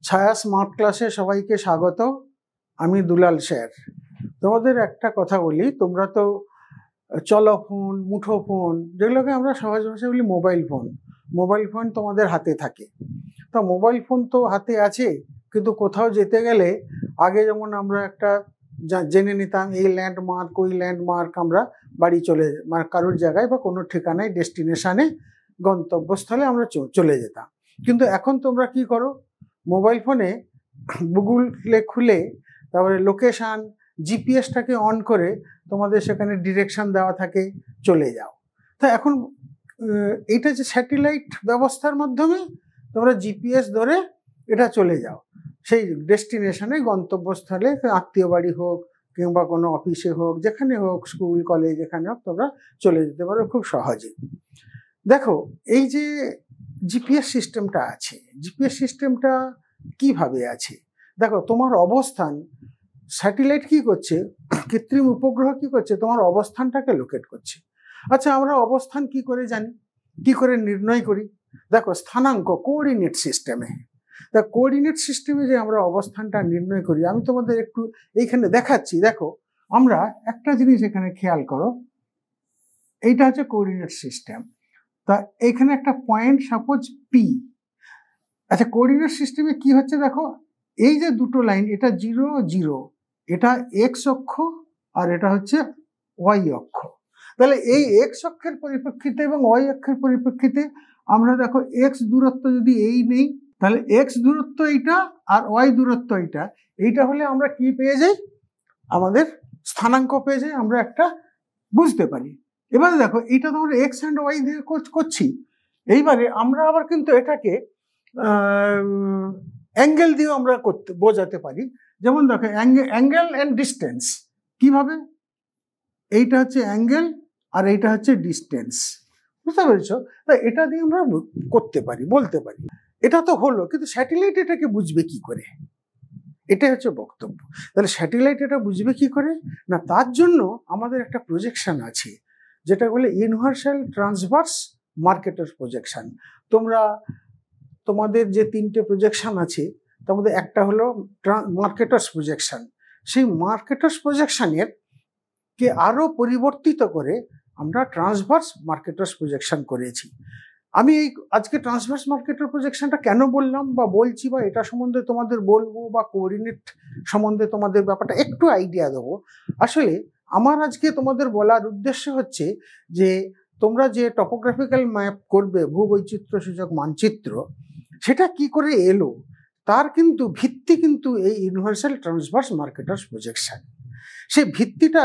ছায়া স্মার্ট ক্লাসে সবাইকে স্বাগত। আমি দুলাল স্যার। তোমাদের একটা কথা বলি, তোমরা তো চলফোন, মুঠোফোন, যেগুলোকে আমরা সহজ ভাষায় বলি মোবাইল ফোন তোমাদের হাতে থাকে। তা মোবাইল ফোন তো হাতে আছে, কিন্তু কোথাও যেতে গেলে আগে যেমন আমরা একটা জেনে নিতাম এই ল্যান্ডমার্ক ওই ল্যান্ডমার্ক, আমরা বাড়ি চলে মানে কারোর জায়গায় বা কোনো ঠিকানায় ডেস্টিনেশনে গন্তব্যস্থলে আমরা চলে যেতাম। কিন্তু এখন তোমরা কি করো, মোবাইল ফোনে গুগলে খুলে তারপরে লোকেশান জিপিএসটাকে অন করে তোমাদের সেখানে ডিরেকশন দেওয়া থাকে, চলে যাও। তা এখন এইটা যে স্যাটেলাইট ব্যবস্থার মাধ্যমে তোমরা জিপিএস ধরে এটা চলে যাও সেই ডেস্টিনেশনে, গন্তব্যস্থলে, আত্মীয় বাড়ি হোক কিংবা কোনো অফিসে হোক, যেখানে হোক, স্কুল কলেজ যেখানে হোক, তোমরা চলে যেতে পারো খুব সহজে। দেখো এই যে জিপিএস সিস্টেমটা আছে, জিপিএস সিস্টেমটা কিভাবে আছে দেখো। তোমার অবস্থান, স্যাটেলাইট কি করছে, কৃত্রিম উপগ্রহ কি করছে, তোমার অবস্থানটাকে লোকেট করছে। আচ্ছা, আমরা অবস্থান কি করে জানি, কি করে নির্ণয় করি? দেখো স্থানাঙ্ক, কোঅর্ডিনেট সিস্টেমে, তা কোঅর্ডিনেট সিস্টেমে যে আমরা অবস্থানটা নির্ণয় করি, আমি তোমাদের একটু এইখানে দেখাচ্ছি। দেখো আমরা একটা জিনিস এখানে খেয়াল করো, এইটা হচ্ছে কোঅর্ডিনেট সিস্টেম। তা এখানে একটা পয়েন্ট সাপোজ পি। আচ্ছা, কোঅর্ডিনেট সিস্টেমে কি হচ্ছে দেখো, এই যে দুটো লাইন, এটা 0 0, এটা এক্স অক্ষ আর এটা হচ্ছে ওয়াই অক্ষ। তাহলে এই এক্স অক্ষের পরিপ্রেক্ষিতে এবং ওয়াই অক্ষের পরিপ্রেক্ষিতে আমরা দেখো এক্স দূরত্ব যদি এই নেই, তাহলে এক্স দূরত্ব এইটা আর ওয়াই দূরত্ব এইটা, এইটা হলে আমরা কি পেয়ে যাই, আমাদের স্থানাঙ্ক পেয়ে যাই, আমরা একটা বুঝতে পারি। এবারে দেখো এইটা তো আমরা এক্স অ্যান্ড ওয়াই দিয়ে করছি, এইবারে আমরা আবার কিন্তু এটাকে অ্যাঙ্গেল দিয়েও আমরা বোঝাতে পারি। যেমন দেখো অ্যাঙ্গেল অ্যান্ড ডিস্টেন্স, কিভাবে, এইটা হচ্ছে অ্যাঙ্গেল আর এইটা হচ্ছে ডিস্টেন্স, বুঝতে পেরেছ? তাই এটা দিয়ে আমরা করতে পারি, বলতে পারি। এটা তো হলো, কিন্তু স্যাটেলাইট এটাকে বুঝবে কি করে, এটাই হচ্ছে বক্তব্য। তাহলে স্যাটেলাইট এটা বুঝবে কি করে না, তার জন্য আমাদের একটা প্রজেকশন আছে, যেটা বলে ইউনিভার্সাল ট্রান্সভার্স মার্কেটার প্রজেকশন। তোমাদের যে 3টে প্রজেকশন আছে, তার মধ্যে একটা হলো মার্কেটার্স প্রজেকশন। সেই মার্কেটার্স প্রজেকশনের কে আরো পরিবর্তিত করে আমরা ট্রান্সভার্স মার্কেটার্স প্রজেকশন করেছি। আমি এই আজকে ট্রান্সভার্স মার্কেটার প্রজেকশনটা কেন বললাম বা বলছি বা এটা সম্বন্ধে তোমাদের বলবো বা কোঅর্ডিনেট সম্বন্ধে তোমাদের ব্যাপারটা একটু আইডিয়া দেবো। আসলে আমার আজকে তোমাদের বলার উদ্দেশ্য হচ্ছে যে তোমরা যে টপোগ্রাফিক্যাল ম্যাপ করবে, ভূবৈচিত্র্য সূচক মানচিত্র, সেটা কি করে এলো, তার কিন্তু ভিত্তি কিন্তু এই ইউনিভার্সাল ট্রান্সভার্স মার্কেটার্স প্রজেকশন। সেই ভিত্তিটা,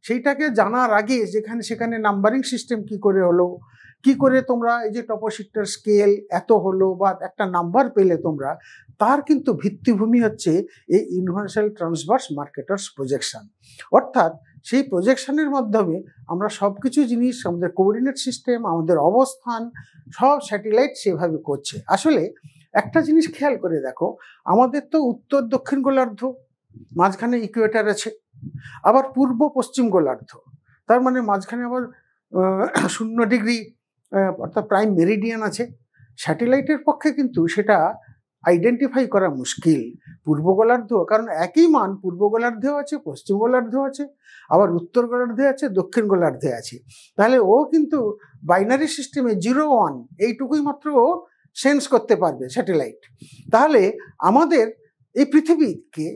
সেইটাকে জানার আগে যেখানে সেখানে নাম্বারিং সিস্টেম কি করে হলো, কি করে তোমরা এই যে টপোশিটটার স্কেল এত হলো বা একটা নাম্বার পেলে তোমরা, তার কিন্তু ভিত্তিভূমি হচ্ছে এই ইউনিভার্সাল ট্রান্সভার্স মার্কেটার্স প্রজেকশন। অর্থাৎ সেই প্রজেকশনের মাধ্যমে আমরা সব কিছু জিনিস, আমাদের কোঅর্ডিনেট সিস্টেম, আমাদের অবস্থান, সব স্যাটেলাইট সেভাবে করছে। আসলে একটা জিনিস খেয়াল করে দেখো, আমাদের তো উত্তর দক্ষিণ গোলার্ধ, মাঝখানে ইকুয়েটার আছে, আবার পূর্ব পশ্চিম গোলার্ধ, তার মানে মাঝখানে আবার 0 ডিগ্রি অর্থাৎ প্রাইম মেরিডিয়ান আছে। স্যাটেলাইটের পক্ষে কিন্তু সেটা আইডেন্টিফাই করা মুশকিল। পূর্ব গোলার্ধ, কারণ একই মান পূর্ব গোলার্ধেও আছে, পশ্চিম গোলার্ধেও আছে, আবার উত্তর গোলার্ধে আছে, দক্ষিণ গোলার্ধে আছে। তাহলে ও কিন্তু বাইনারি সিস্টেমে 0 1 এইটুকুই মাত্র ও সেন্স করতে পারবে স্যাটেলাইট। তাহলে আমাদের এই পৃথিবীকে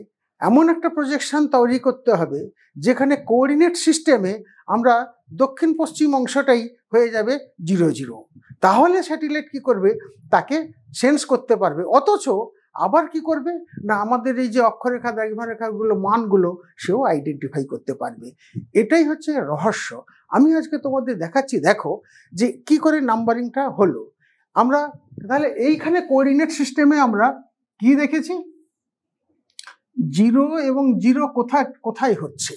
এমন একটা প্রজেকশন তৈরি করতে হবে যেখানে কোঅর্ডিনেট সিস্টেমে আমরা দক্ষিণ পশ্চিম অংশটাই হয়ে যাবে 0 0। তাহলে স্যাটেলাইট কি করবে, তাকে সেন্স করতে পারবে। অথচ আবার কি করবে না, আমাদের এই যে অক্ষরেখা দ্রাঘিমারেখাগুলো মানগুলো সেও আইডেন্টিফাই করতে পারবে। এটাই হচ্ছে রহস্য। আমি আজকে তোমাদের দেখাচ্ছি, দেখো যে কি করে নাম্বারিংটা হলো। আমরা তাহলে এইখানে কোঅর্ডিনেট সিস্টেমে আমরা কি দেখেছি, 0 এবং 0 কোথায় হচ্ছে।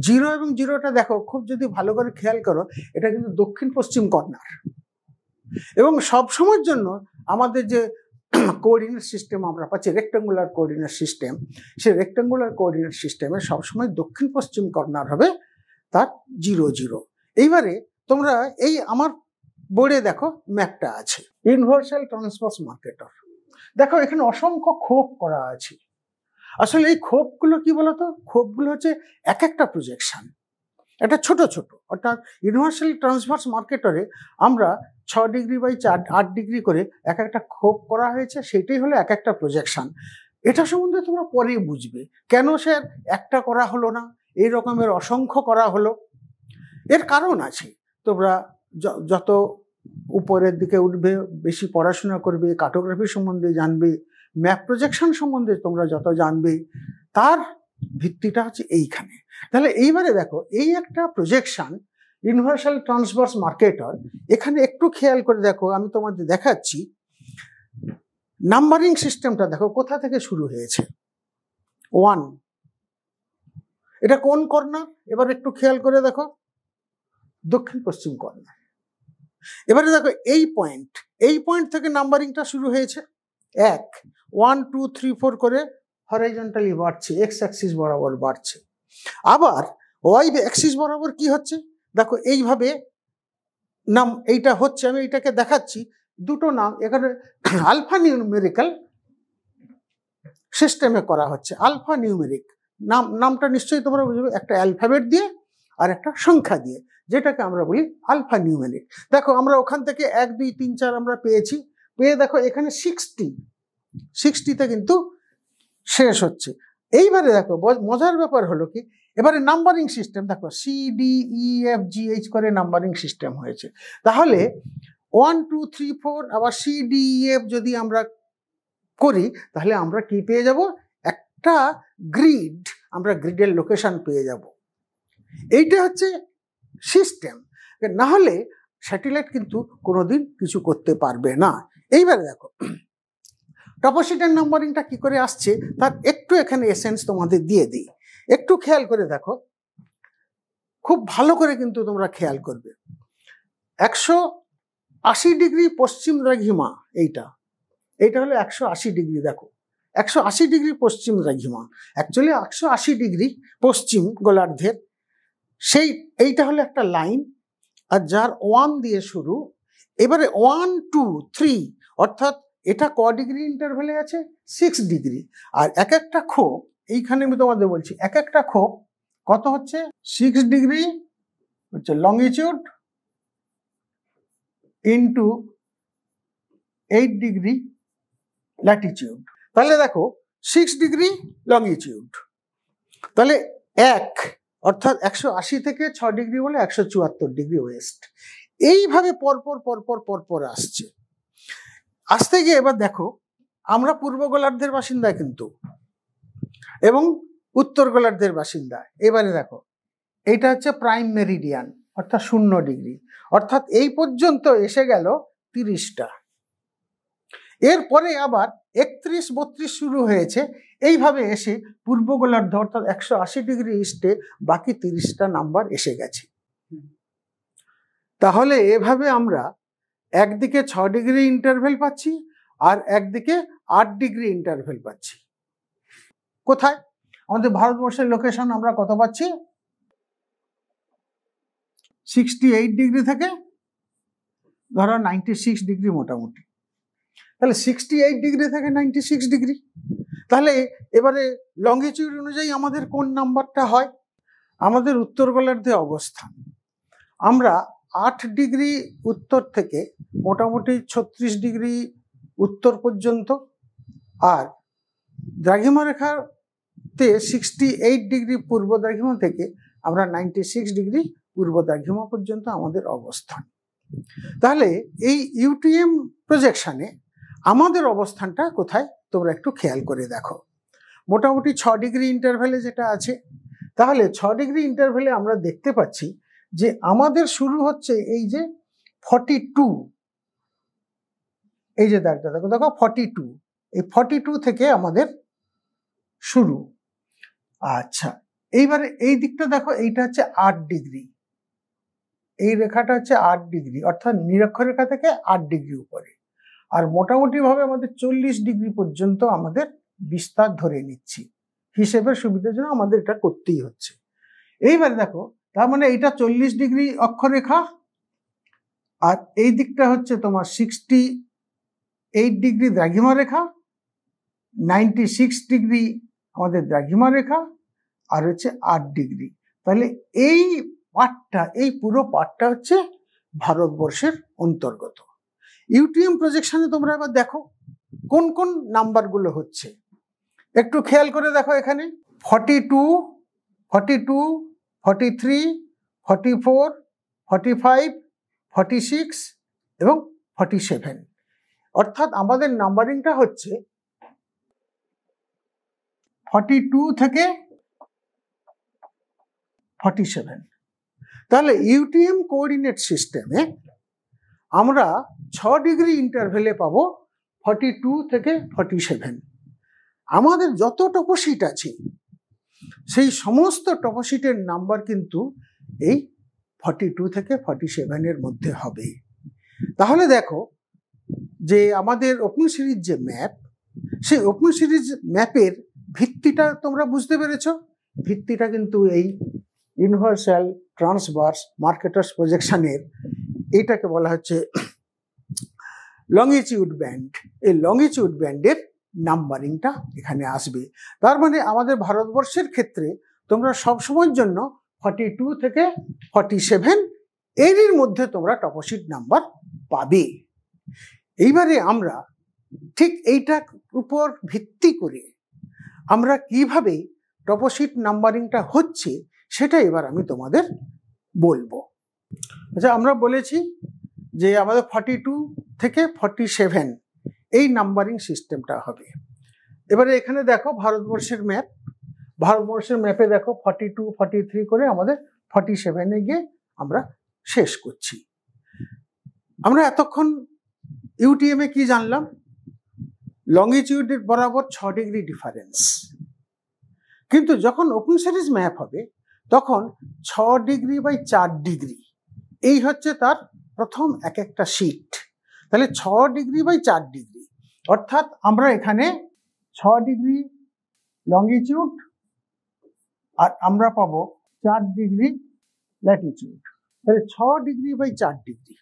0 এবং 0টা দেখো, খুব যদি ভালো করে খেয়াল করো, এটা কিন্তু দক্ষিণ পশ্চিম কর্নার। এবং সব সময়ের জন্য আমাদের যে কোঅর্ডিনেট সিস্টেম আমরা পাচ্ছি, রেক্ট্যাঙ্গুলার কোঅর্ডিনেট সিস্টেম, সেই রেক্ট্যাঙ্গুলার কোঅর্ডিনেট সিস্টেমে সবসময় দক্ষিণ পশ্চিম কর্নার হবে তার 0 0। এইবারে তোমরা এই আমার বোর্ডে দেখো ম্যাপটা আছে, ইউনিভার্সাল ট্রান্সভার্স মার্কেটার। দেখো এখানে অসংখ্য খোপ করা আছে। আসলে এই খোপগুলো কি বলতো, খোপগুলো হচ্ছে এক একটা প্রজেকশন, এটা ছোট ছোট। অর্থাৎ ইউনিভার্সাল ট্রান্সভার্স মার্কেটরে আমরা 6 ডিগ্রি বাই 8 ডিগ্রি করে এক একটা খোপ করা হয়েছে, সেটাই হলো এক একটা প্রজেকশন। এটা সম্বন্ধে তোমরা পরে বুঝবে কেন স্যার একটা করা হলো না, এই রকমের অসংখ্য করা হলো। এর কারণ আছে। তোমরা যত উপরের দিকে উঠবে, বেশি পড়াশোনা করবে, কার্টোগ্রাফি সম্বন্ধে জানবে, ম্যাপ প্রজেকশন সম্বন্ধে তোমরা যত জানবে, তার ভিত্তিটা হচ্ছে এইখানে। তাহলে এইবারে দেখো, এই একটা প্রজেকশন ইউনিভার্সাল ট্রান্সভার্স মার্কেটর। এখানে একটু খেয়াল করে দেখো, আমি তোমাদের দেখাচ্ছি নাম্বারিং সিস্টেমটা। দেখো কোথা থেকে শুরু হয়েছে, 1। এটা কোন কর্নার? এবার একটু খেয়াল করে দেখো, দক্ষিণ পশ্চিম কর্নার। এবারে দেখো এই পয়েন্ট থেকে নাম্বারিংটা শুরু হয়েছে। 1 1 2 3 4 করে হরাইজন্টালি বাড়ছে, এক্স অ্যাক্সিস বরাবর বাড়ছে। আবার ওয়াই অ্যাক্সিস বরাবর কি হচ্ছে দেখো, এইভাবে নাম এইটা হচ্ছে। আমি এইটাকে দেখাচ্ছি দুটো নাম এখানে আলফা নিউমেরিক্যাল সিস্টেমে করা হচ্ছে। আলফা নিউমেরিক নামটা নিশ্চয়ই তোমরা বুঝবে, একটা অ্যালফাবেট দিয়ে আর একটা সংখ্যা দিয়ে, যেটাকে আমরা বলি আলফা নিউমেরিক। দেখো আমরা ওখান থেকে 1 2 3 4 আমরা পেয়েছি, পেয়ে দেখো এখানে 60তে কিন্তু শেষ হচ্ছে। এইবারে দেখো মজার ব্যাপার হলো কি, এবারে নাম্বারিং সিস্টেম দেখো CDEFGH করে নাম্বারিং সিস্টেম হয়েছে। তাহলে 1 2 3 4 আবার CDEF যদি আমরা করি, তাহলে আমরা কি পেয়ে যাব, একটা গ্রিড, আমরা গ্রিডের লোকেশন পেয়ে যাব। এইটা হচ্ছে সিস্টেম, না হলে স্যাটেলাইট কিন্তু কোনোদিন কিছু করতে পারবে না। এইবারে দেখো টপোশিটের নাম্বারিংটা কি করে আসছে তার একটু এখানে এসেন্স তোমাদের দিয়ে দিই। একটু খেয়াল করে দেখো, খুব ভালো করে কিন্তু তোমরা খেয়াল করবে। 180 ডিগ্রি পশ্চিম দ্রাঘিমা, এইটা হলো 180 ডিগ্রি। দেখো 180 ডিগ্রি পশ্চিম দ্রাঘিমা, অ্যাকচুয়ালি 180 ডিগ্রি পশ্চিম গোলার্ধের। এইটা হলো একটা লাইন, আর যার 1 দিয়ে শুরু। এবারে 1 2 3 অর্থাৎ এটা ক ডিগ্রি ইন্টারভ্যালে আছে, 6 ডিগ্রি। আর এক একটা খোপ, এইখানে আমি তোমাদের বলছি, এক একটা খোপ কত হচ্ছে, 6 ডিগ্রি হচ্ছে লংজিটিউড ইন্টু 8 ডিগ্রি ল্যাটিটিউড। তাহলে দেখো 6 ডিগ্রি লংজিটিউড, তাহলে 1 অর্থাৎ 180 থেকে 6 ডিগ্রি বলে 174 ডিগ্রি ওয়েস্ট। এইভাবে পরপর পরপর পরপর আসছে। আসতে গিয়ে এবার দেখো, আমরা পূর্ব গোলার্ধের বাসিন্দা কিন্তু, এবং উত্তর গোলার্ধের বাসিন্দা। এবারে দেখো এইটা হচ্ছে প্রাইম মেরিডিয়ান, অর্থাৎ 0 ডিগ্রি, অর্থাৎ এই পর্যন্ত এসে গেল 30টা। এরপরে আবার 31 32 শুরু হয়েছে, এইভাবে এসে পূর্ব গোলার্ধ অর্থাৎ 180 ডিগ্রি ইস্টে বাকি 30টা নাম্বার এসে গেছে। তাহলে এভাবে আমরা একদিকে 6 ডিগ্রি ইন্টারভেল পাচ্ছি, আর একদিকে 8 ডিগ্রি ইন্টারভেল পাচ্ছি। কোথায়? আমাদের ভারতবর্ষের লোকেশন আমরা কত পাচ্ছি, 68 ডিগ্রি থেকে ধরো 96 ডিগ্রি মোটামুটি। তাহলে 68 ডিগ্রি থেকে 96 ডিগ্রি। তাহলে এবারে লংজিটিউড অনুযায়ী আমাদের কোন নাম্বারটা হয়? আমাদের উত্তর গোলার্ধে অবস্থান, আমরা 8 ডিগ্রি উত্তর থেকে মোটামুটি 36 ডিগ্রি উত্তর পর্যন্ত, আর দ্রাঘিমা রেখাতে 68 ডিগ্রি পূর্ব দ্রাঘিমা থেকে আমরা 96 ডিগ্রি পূর্ব দ্রাঘিমা পর্যন্ত আমাদের অবস্থান। তাহলে এই ইউটিএম প্রজেকশনে আমাদের অবস্থানটা কোথায় তোমরা একটু খেয়াল করে দেখো। মোটামুটি 6 ডিগ্রি ইন্টারভ্যালে যেটা আছে, তাহলে 6 ডিগ্রি ইন্টারভ্যালে আমরা দেখতে পাচ্ছি যে আমাদের শুরু হচ্ছে এই যে 42, এই যে দেখো 42, এই 42 থেকে আমাদের শুরু। আচ্ছা, এইবারে এই দিকটা দেখো, এইটা হচ্ছে 8 ডিগ্রি, এই রেখাটা হচ্ছে 8 ডিগ্রি, অর্থাৎ নিরক্ষরেখা থেকে 8 ডিগ্রি উপরে। আর মোটামুটি ভাবে আমাদের 40 ডিগ্রি পর্যন্ত আমাদের বিস্তার ধরে নিচ্ছি, হিসেবের সুবিধার জন্য আমাদের এটা করতেই হচ্ছে। এইবারে দেখো, তার মানে এইটা 40 ডিগ্রি অক্ষরেখা, আর এই দিকটা হচ্ছে তোমার 8 ডিগ্রি দ্রাঘিমা রেখা, 96 ডিগ্রি আমাদের দ্রাঘিমা রেখা, আর হচ্ছে 8 ডিগ্রি। তাহলে এই পার্টটা, এই পুরো পার্টটা হচ্ছে ভারতবর্ষের অন্তর্গত। ইউটিএম প্রজেকশনে তোমরা এবার দেখো কোন কোন নাম্বারগুলো হচ্ছে, একটু খেয়াল করে দেখো। এখানে 42, 42, 43, 44, 45, 46 এবং 47। অর্থাৎ আমাদের নাম্বারিংটা হচ্ছে 42 থেকে 47। তাহলে ইউটিএম কোঅর্ডিনেট সিস্টেমে আমরা 6 ডিগ্রি ইন্টারভেলে পাবো 42 থেকে 47। আমাদের যত টপোশিট আছে সেই সমস্ত টপোশিটের নাম্বার কিন্তু এই 42 থেকে 47 মধ্যে হবে। তাহলে দেখো যে আমাদের ওপেন সিরিজ যে ম্যাপ, সেই ওপেন সিরিজ ম্যাপের ভিত্তিটা তোমরা বুঝতে পেরেছ। ভিত্তিটা কিন্তু এই ইউনিভার্সাল ট্রান্সভার্স মার্কেটার্স প্রজেকশনের, এইটাকে বলা হচ্ছে লংগিটিউড ব্যান্ড। এই লংগিটিউড ব্যান্ডের নাম্বারিংটা এখানে আসবে। তার মানে আমাদের ভারতবর্ষের ক্ষেত্রে তোমরা সবসময়ের জন্য 42 থেকে 47 এরই মধ্যে তোমরা টপোশিট নাম্বার পাবে। এইবারে আমরা ঠিক এইটার উপর ভিত্তি করে আমরা কিভাবে টপোশিট নাম্বারিংটা হচ্ছে সেটা এবার আমি তোমাদের বলবো। আচ্ছা, আমরা বলেছি যে আমাদের 42 থেকে 47 এই নাম্বারিং সিস্টেমটা হবে। এবারে এখানে দেখো ভারতবর্ষের ম্যাপ, ভারতবর্ষের ম্যাপে দেখো 42, 43 করে আমাদের 47-এ গিয়ে আমরা শেষ করছি। আমরা এতক্ষণ ইউটিএমে কি জানলাম? লংগিটিউডের বরাবর 6 ডিগ্রি ডিফারেন্স। কিন্তু যখন ওপেন সিরিজ ম্যাপ হবে তখন 6 ডিগ্রি বাই 4 ডিগ্রি, এই হচ্ছে তার প্রথম এক একটা শিট। তাহলে 6 ডিগ্রি বাই 4 ডিগ্রি, অর্থাৎ আমরা এখানে 6 ডিগ্রি লংগিটিউড আর আমরা পাবো 4 ডিগ্রি ল্যাটিটিউড। তাহলে 6 ডিগ্রি বাই 4 ডিগ্রি।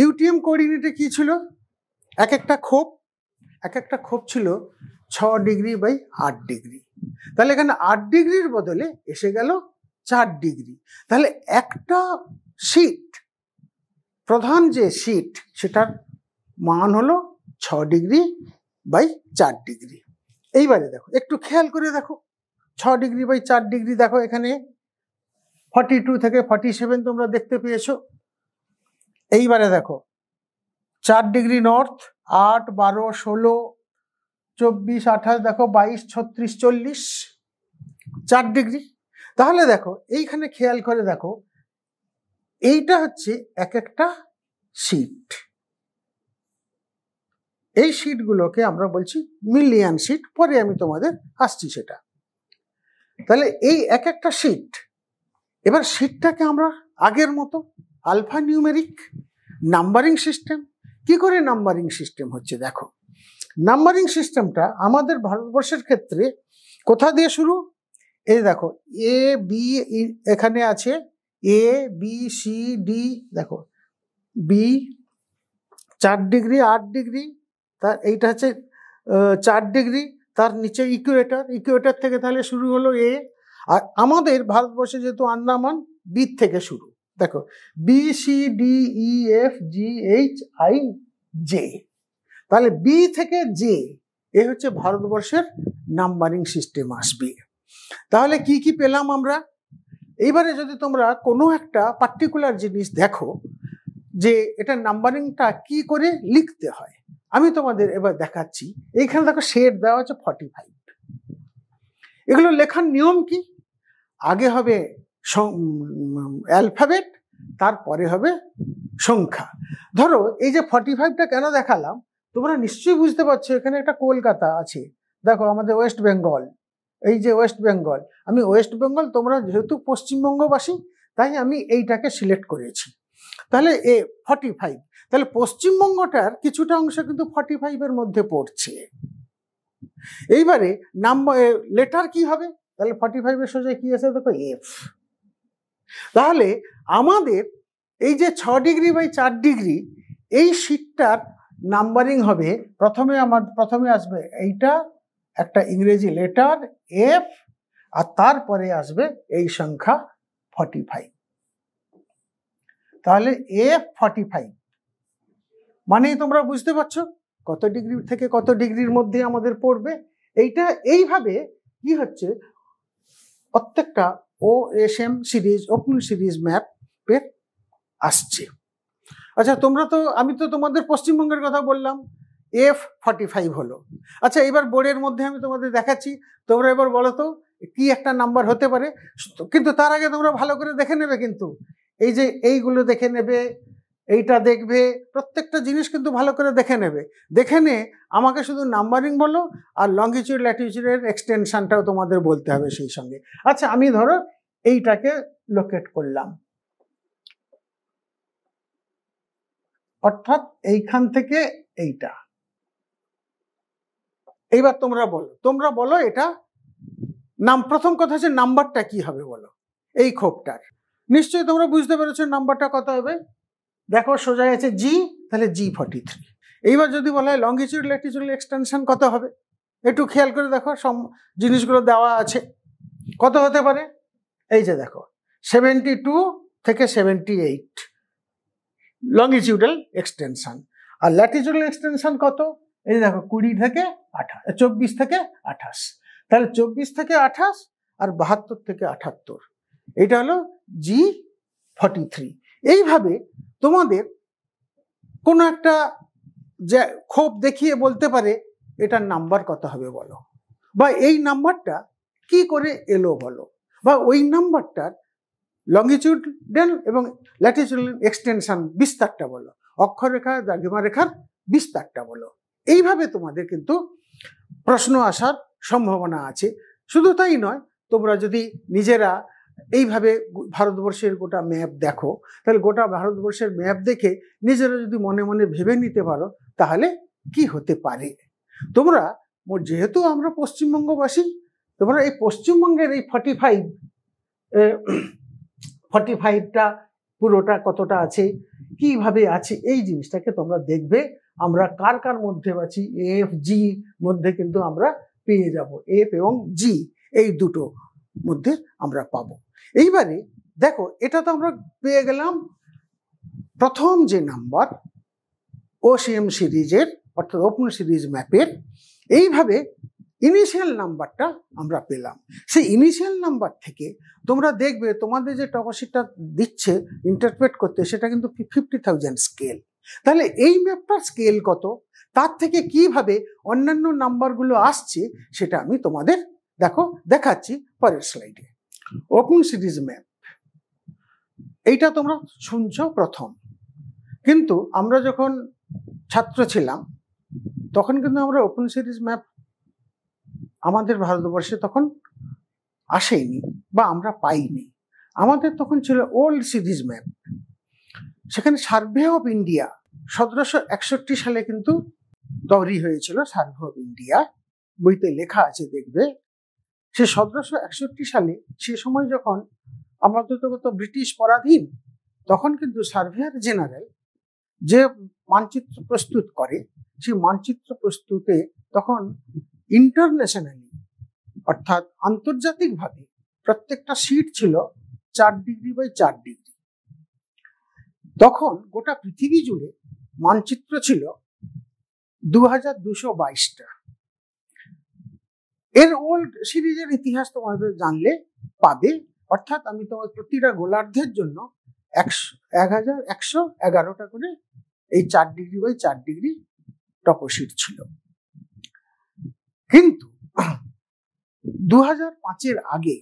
ইউটিএম কোঅর্ডিনেটে কি ছিল? এক একটা খোপ ছিল 6 ডিগ্রি বাই 8 ডিগ্রি। তাহলে এখানে 8 ডিগ্রির বদলে এসে গেল 4 ডিগ্রি। তাহলে একটা শিট, প্রধান যে শিট, সেটার মান হলো 6 ডিগ্রি বাই 4 ডিগ্রি। এইবারে দেখো, একটু খেয়াল করে দেখো 6 ডিগ্রি বাই 4 ডিগ্রি। দেখো এখানে 42 থেকে 47 তোমরা দেখতে পেয়েছো। এইবারে দেখো 4 ডিগ্রি নর্থ, 8, 12, 16, 24, 28, দেখো 22, 36, 40, 4 ডিগ্রি। তাহলে দেখো এইখানে খেয়াল করে দেখো, এইটা হচ্ছে এক একটা শিট। এই শিটগুলোকে আমরা বলছি মিলিয়ন শিট, পরে আমি তোমাদের আসছি সেটা। তাহলে এই এক একটা শিট, এবার শিটটাকে আমরা আগের মতো আলফা নিউমেরিক নাম্বারিং সিস্টেম। কি করে নাম্বারিং সিস্টেম হচ্ছে দেখো, নাম্বারিং সিস্টেমটা আমাদের ভারতবর্ষের ক্ষেত্রে কোথা দিয়ে শুরু? এই দেখো এ বি, এখানে আছে এ বি সি ডি। দেখো বি 4 ডিগ্রি 8 ডিগ্রি, তার এইটা হচ্ছে 4 ডিগ্রি, তার নিচে ইকুয়েটর, ইকুয়েটর থেকে তাহলে শুরু হলো এ। আর আমাদের ভারতবর্ষে যেহেতু আন্দামান, বি থেকে শুরু। দেখো B C D E F G H I J, তাহলে বি থেকে জে, এ হচ্ছে ভারতবর্ষের নাম্বারিং সিস্টেম আসবে। তাহলে কি কি পেলাম আমরা? এইবারে যদি তোমরা কোনো একটা পার্টিকুলার জিনিস দেখো যে এটা নাম্বারিংটা কি করে লিখতে হয়, আমি তোমাদের এবার দেখাচ্ছি। এইখানে দেখো শেড দেওয়া আছে 45। এগুলো লেখার নিয়ম কি? আগে হবে অ্যালফাবেট, তারপরে হবে সংখ্যা। ধরো এই যে 45টা কেন দেখালাম, তোমরা নিশ্চয়ই বুঝতে পারছো এখানে একটা কলকাতা আছে। দেখো আমাদের ওয়েস্ট বেঙ্গল, এই যে ওয়েস্ট বেঙ্গল, আমি ওয়েস্ট বেঙ্গল, তোমরা যেহেতু পশ্চিমবঙ্গবাসী তাই আমি এইটাকে সিলেক্ট করেছি। তাহলে 45, তাহলে পশ্চিমবঙ্গটার কিছুটা অংশ কিন্তু 45-এর মধ্যে পড়ছে। এইবারে নাম্বার লেটার কি হবে? তাহলে 45-এর সোজা কি আছে দেখো, এফ। তাহলে আমাদের এই যে 6 ডিগ্রি বাই 4 ডিগ্রি, এই শিটটার নাম্বারিং হবে, প্রথমে আসবে এইটা একটা ইংরেজি লেটার এফ, আর তারপরে আসবে এই সংখ্যা 45। তাহলে F45 মানেই তোমরা বুঝতে পারছো কত ডিগ্রি থেকে কত ডিগ্রির মধ্যে আমাদের পড়বে। এইটা এইভাবে কি হচ্ছে, প্রত্যেকটা OSM সিরিজ, ওপেন সিরিজ ম্যাপের আসছে। আচ্ছা, আমি তো তোমাদের পশ্চিমবঙ্গের কথা বললাম, F45 হলো। আচ্ছা, এবার বোর্ডের মধ্যে আমি তোমাদের দেখাচ্ছি, তোমরা এবার বলো তো কি একটা নাম্বার হতে পারে। কিন্তু তার আগে তোমরা ভালো করে দেখে নেবে, কিন্তু এই যে এইগুলো দেখে নেবে, এইটা দেখবে, প্রত্যেকটা জিনিস কিন্তু ভালো করে দেখে নেবে। দেখে নে আমাকে শুধু নাম্বারিং বলো, আর লঙ্গিটিউড ল্যাটিটিউডের এক্সটেনশনটাও তোমাদের বলতে হবে সেই সঙ্গে। আচ্ছা, আমি ধরো এইটাকে লোকেট করলাম, অর্থাৎ এইখান থেকে এইটা। এইবার তোমরা বলো এটা প্রথম কথা হচ্ছে নাম্বারটা কি হবে বলো এই খোপটার। নিশ্চয়ই তোমরা বুঝতে পেরেছো নাম্বারটা কত হবে। দেখো সোজা আছে জি, তাহলে G43। এইবার যদি বলা হয় লঙ্গিটিউড ল্যাটিটিউড এক্সটেনশন কত হবে, একটু খেয়াল করে দেখো, সব জিনিসগুলো দেওয়া আছে। কত হতে পারে, এই যে দেখো 72 থেকে 78 লঙ্গিটিউডাল এক্সটেনশন। আর ল্যাটিটিউডাল এক্সটেনশন কত, এই দেখো 20 থেকে 24 থেকে 28। তাহলে 24 থেকে 28 আর 72 থেকে 78, এটা হলো G43। এইভাবে তোমাদের কোনো একটা যে খোপ দেখিয়ে বলতে পারে এটার নাম্বার কত হবে বলো, বা এই নাম্বারটা কি করে এলো বলো, বা ওই নাম্বারটার লঙ্গিটিউডাল এবং ল্যাটিটিউডাল এক্সটেনশন বিস্তারটা বলো, অক্ষরেখা দ্রাঘিমা রেখার বিস্তারটা বলো। এইভাবে তোমাদের কিন্তু প্রশ্ন আসার সম্ভাবনা আছে। শুধু তাই নয়, তোমরা যদি নিজেরা এইভাবে ভারতবর্ষের গোটা ম্যাপ দেখো, তাহলে গোটা ভারতবর্ষের ম্যাপ দেখে নিজেরা যদি মনে মনে ভেবে নিতে পারো, তাহলে কি হতে পারে। তোমরা যেহেতু আমরা পশ্চিমবঙ্গবাসী, তোমরা এই পশ্চিমবঙ্গের এই 45টা পুরোটা কতটা আছে, কিভাবে আছে, এই জিনিসটাকে তোমরা দেখবে। আমরা কার কার মধ্যে আছি, এফ জি মধ্যে কিন্তু আমরা পেয়ে যাব, এফ এবং জি এই দুটো মধ্যে আমরা পাবো। এইবারে দেখো, এটা তো আমরা পেয়ে গেলাম প্রথম যে নাম্বার OSM সিরিজের, অর্থাৎ ওপেন সিরিজ ম্যাপের। এইভাবে ইনিশিয়াল নাম্বারটা আমরা পেলাম। সেই ইনিশিয়াল নাম্বার থেকে তোমরা দেখবে তোমাদের যে টপোশিটটা দিচ্ছে ইন্টারপ্রেট করতে, সেটা কিন্তু 50,000 স্কেল। তাহলে এই ম্যাপটার স্কেল কত, তার থেকে কিভাবে অন্যান্য নাম্বারগুলো আসছে, সেটা আমি তোমাদের দেখাচ্ছি পরের স্লাইডে। ওপেন সিরিজ ম্যাপ, এইটা তোমরা শুনছো প্রথম, কিন্তু আমরা যখন ছাত্র ছিলাম তখন কিন্তু আমরা ওপেন সিরিজ ম্যাপ আমাদের ভারতবর্ষে তখন আসেনি বা আমরা পাইনি। আমাদের তখন ছিল ওল্ড সিরিজ ম্যাপ। সেখানে সার্ভে অফ ইন্ডিয়া 1761 সালে কিন্তু তৈরি হয়েছিল। সার্ভে অফ ইন্ডিয়া বইতে লেখা আছে, দেখবে। সে 1761 সালে, সে সময় যখন আমাদের তো ব্রিটিশ পরাধীন, তখন কিন্তু সার্ভেয়ার জেনারেল যে মানচিত্র প্রস্তুত করে, সেই মানচিত্র প্রস্তুতে তখন ইন্টারন্যাশনালি, অর্থাৎ আন্তর্জাতিকভাবে প্রত্যেকটা সিট ছিল 4 ডিগ্রি বাই 4 ডিগ্রি। তখন গোটা পৃথিবী জুড়ে মানচিত্র ছিল 2222টা। এর ওল্ড সিরিজের ইতিহাস তোমাদের জানলে পাবে, অর্থাৎ আমি তোমার প্রতিটা গোলার্ধের জন্য 1111টা করে এই 4 ডিগ্রি বাই 4 ডিগ্রি টপোশিট ছিল। কিন্তু 2005-এর আগে,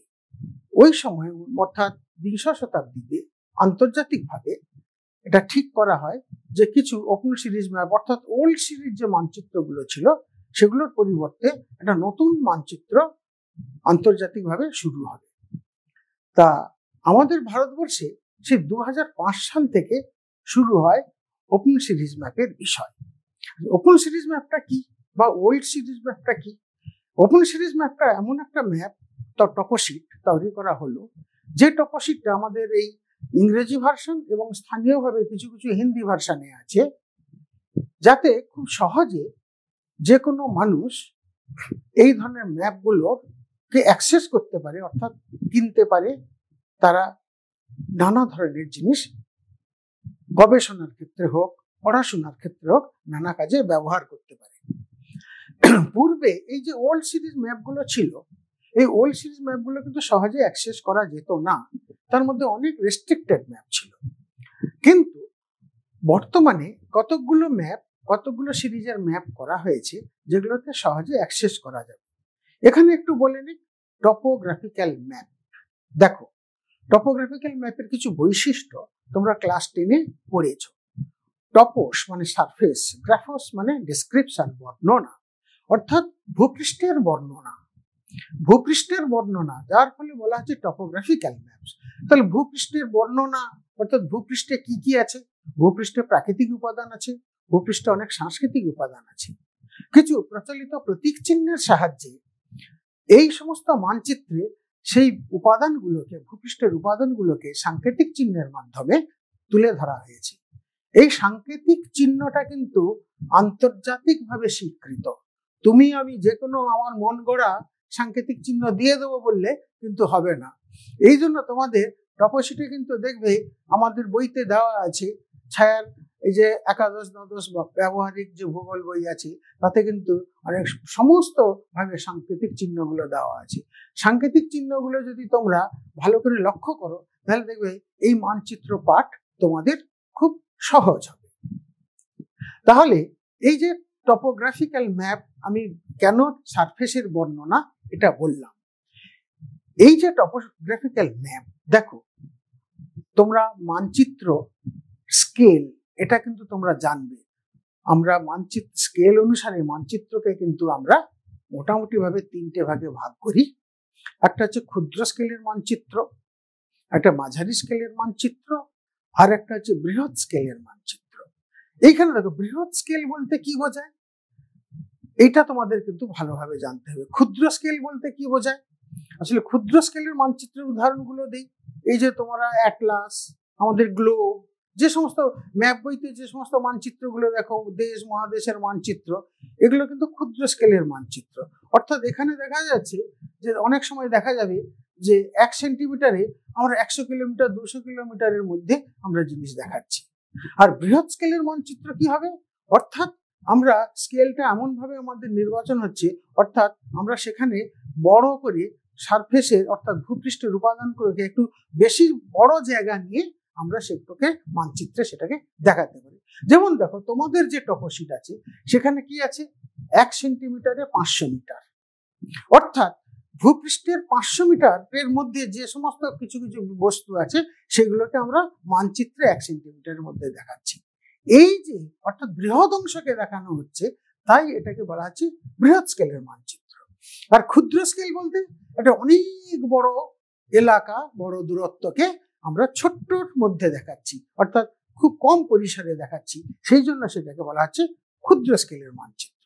ওই সময় অর্থাৎ 20 শতাব্দীতে আন্তর্জাতিকভাবে এটা ঠিক করা হয় যে কিছু ওপেন সিরিজ ম্যাপ, অর্থাৎ ওল্ড সিরিজ যে মানচিত্রগুলো ছিল, সেগুলোর পরিবর্তে একটা নতুন মানচিত্র আন্তর্জাতিকভাবে শুরু হবে। তা আমাদের ভারতবর্ষে সেই 2005 সাল থেকে শুরু হয় ওপেন সিরিজ ম্যাপের বিষয়। ওপেন সিরিজ ম্যাপটা কি, বা ওল্ড সিরিজ ম্যাপটা কি? ওপেন সিরিজ ম্যাপটা এমন একটা ম্যাপ, টপোশিট তৈরি করা হলো, যে টপোশিটটা আমাদের এই ইংরেজি ভার্সন এবং স্থানীয়ভাবে কিছু কিছু হিন্দি ভার্সনে আছে। যাতে খুব সহজে যে কোনো মানুষ এই ধরনের ম্যাপগুলোকে অ্যাক্সেস করতে পারে, অর্থাৎ কিনতে পারে। তারা নানা ধরনের জিনিস গবেষণার ক্ষেত্রে হোক, পড়াশোনার ক্ষেত্রে হোক, নানা কাজে ব্যবহার করতে পারে। পূর্বে এই যে ওল্ড সিরিজ ম্যাপগুলো ছিল, এই ওল্ড সিরিজ ম্যাপগুলো কিন্তু সহজে অ্যাক্সেস করা যেত না, তার মধ্যে অনেক রেস্ট্রিক্টেড ম্যাপ ছিল। কিন্তু বর্তমানে কতগুলো সিরিজের ম্যাপ করা হয়েছে যেগুলোতে সহজে অ্যাক্সেস করা যাবে। এখানে একটু বলে নিই টপোগ্রাফিক্যাল ম্যাপ। দেখো, টপোগ্রাফিক্যাল ম্যাপের কিছু বৈশিষ্ট্য তোমরা ক্লাস 10-এ পড়েছ। টপোস মানে সারফেস, গ্রাফোস মানে ডেসক্রিপশন, বর্ণনা, অর্থাৎ ভূপৃষ্ঠের বর্ণনা। ভূপৃষ্ঠের বর্ণনা, যার ফলে বলা হচ্ছে টপোগ্রাফিক্যাল ম্যাপস। তাহলে ভূপৃষ্ঠের বর্ণনা অর্থাৎ ভূপৃষ্ঠে কি কি আছে? ভূপৃষ্ঠে প্রাকৃতিক উপাদান আছে, ভূপৃষ্ঠে অনেক সাংস্কৃতিক উপাদান আছে। কিছু প্রচলিত প্রতীক চিহ্নের সাহায্যে এই সমস্ত মানচিত্রে সেই উপাদানগুলোকে, ভূপৃষ্ঠের উপাদানগুলোকে সাংকেতিক চিহ্নের মাধ্যমে তুলে ধরা হয়েছে। এই সাংকেতিক চিহ্নটা কিন্তু আন্তর্জাতিকভাবে স্বীকৃত। তুমি আমি যে কোনো আমার মন গড়া সাংকেতিক চিহ্ন দিয়ে দেবো বললে কিন্তু হবে না। এই জন্য তোমাদের টপোশিটে কিন্তু দেখবে আমাদের বইতে দেওয়া আছে, ছায়ার এই যে একাদশ দ্বাদশ বা ব্যবহারিক যে ভূগোল বই আছে, তাতে কিন্তু অনেক সমস্ত ভাবে সাংকেতিক চিহ্নগুলো দেওয়া আছে। সাংকেতিক চিহ্নগুলো যদি তোমরা ভালো করে লক্ষ্য করো, তাহলে দেখবে এই মানচিত্র পাঠ তোমাদের খুব সহজ হবে। তাহলে এই যে টপোগ্রাফিক্যাল ম্যাপ, আমি কেন সারফেসের বর্ণনা এটা বললাম। এই যে টপোগ্রাফিক্যাল ম্যাপ, দেখো তোমরা মানচিত্র স্কেল, এটা কিন্তু তোমরা জানবে। আমরা মানচিত্র স্কেল অনুসারে মানচিত্রকে কিন্তু আমরা মোটামুটি ভাবে 3টে ভাগে ভাগ করি। একটা হচ্ছে ক্ষুদ্র স্কেলের মানচিত্র, একটা মাঝারি স্কেলের মানচিত্র, আর একটা হচ্ছে বৃহৎ স্কেলের মানচিত্র। এইখানে দেখো, বৃহৎ স্কেল বলতে কি বোঝায় এটা তোমাদের কিন্তু ভালোভাবে জানতে হবে। ক্ষুদ্র স্কেল বলতে কি বোঝায়? আসলে ক্ষুদ্র স্কেলের মানচিত্রের উদাহরণগুলো দিই। এই যে তোমরা অ্যাটলাস, আমাদের গ্লোব, যে সমস্ত ম্যাপ বইতে যে সমস্ত মানচিত্রগুলো দেখো, দেশ মহাদেশের মানচিত্র, এগুলো কিন্তু ক্ষুদ্র স্কেলের মানচিত্র। অর্থাৎ এখানে দেখা যাচ্ছে যে অনেক সময় দেখা যাবে যে 1 সেন্টিমিটারে আমরা 100 কিলোমিটার 200 কিলোমিটারের মধ্যে আমরা জিনিস দেখাচ্ছি। আর বৃহৎ স্কেলের মানচিত্র কি হবে? অর্থাৎ আমরা স্কেলটা এমন ভাবে আমাদের নির্বাচন হচ্ছে, অর্থাৎ আমরা সেখানে বড় করে সারফেসের অর্থাৎ ভূপৃষ্ঠের উপাদানগুলোকে একটু বেশি বড় জায়গা নিয়ে আমরা সেটাকে মানচিত্রে সেটাকে দেখাতে পারি। যেমন দেখো, তোমাদের যে টপোশিট আছে সেখানে কি আছে? 1 সেন্টিমিটারে 500 মিটার, অর্থাৎ ভূপৃষ্ঠের 500 মিটারের মধ্যে যে সমস্ত কিছু কিছু বস্তু আছে সেগুলোকে আমরা মানচিত্রে 1 সেন্টিমিটারের মধ্যে দেখাচ্ছি। এই যে অর্থাৎ বৃহৎ অংশকে দেখানো হচ্ছে, তাই এটাকে বলা হচ্ছে বৃহৎ স্কেলের মানচিত্র। আর ক্ষুদ্র স্কেল বলতে এটা অনেক বড় এলাকা, বড় দূরত্বকে আমরা ছোট্টর মধ্যে দেখাচ্ছি, অর্থাৎ খুব কম পরিসরে দেখাচ্ছি, সেই জন্য সেটাকে বলা হচ্ছে ক্ষুদ্র স্কেলের মানচিত্র।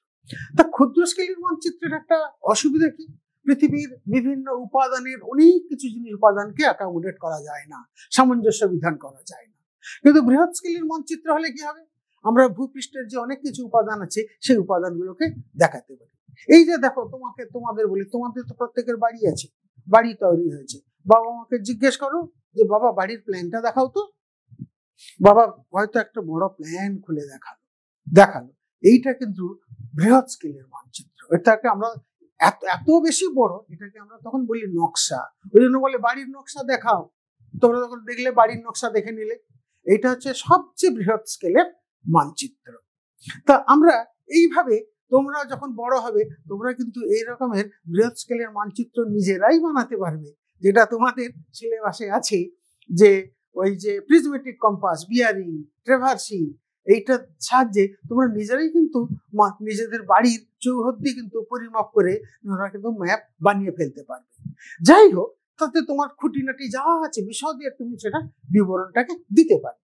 তা ক্ষুদ্র স্কেলের মানচিত্রের একটা অসুবিধা কি? পৃথিবীর বিভিন্ন উপাদানের অনেক কিছু জিনিস উপাদানকে অ্যাকোমোডেট করা যায় না, সামঞ্জস্য বিধান করা যায় না। কিন্তু বৃহৎ স্কেলের মানচিত্র হলে কি হবে? আমরা ভূপৃষ্ঠের যে অনেক কিছু উপাদান আছে সেই উপাদানগুলোকে দেখাতে পারি। এই যে দেখো, তোমাদের বলি, তোমাদের তো প্রত্যেকের বাড়ি আছে, বাড়ি তৈরি হয়েছে। বাবা মাকে জিজ্ঞেস করো যে বাবা বাড়ির প্ল্যানটা দেখাও তো। বাবা হয়তো একটা বড় প্ল্যান খুলে দেখালো। এইটা কিন্তু বৃহৎ স্কেলের মানচিত্র। এটাকে আমরা এত বেশি বড়, এটাকে আমরা তখন বলি নকশা। ওই জন্য বলে বাড়ির নকশা দেখাও। তোমরা তখন দেখলে বাড়ির নকশা দেখে নিলে। এইটা হচ্ছে সবচেয়ে বৃহৎ স্কেলের মানচিত্র। তা আমরা এইভাবে, তোমরা যখন বড় হবে তোমরা কিন্তু এই রকমের বৃহৎ স্কেলের মানচিত্র নিজেরাই বানাতে পারবে, যেটা তোমাদের সিলেবাসে আছে, যে ওই যে প্রিজমেটিক কম্পাস, বিয়ারিং, ট্রেভার্সিং, এইটার সাহায্যে তোমরা নিজেরাই কিন্তু নিজেদের বাড়ির চৌহদ্দি কিন্তু পরিমাপ করে তোমরা কিন্তু ম্যাপ বানিয়ে ফেলতে পারবে। যাই হোক, তাতে তোমার খুঁটিনাটি যা আছে বিশদে তুমি সেটা বিবরণটাকে দিতে পারবে।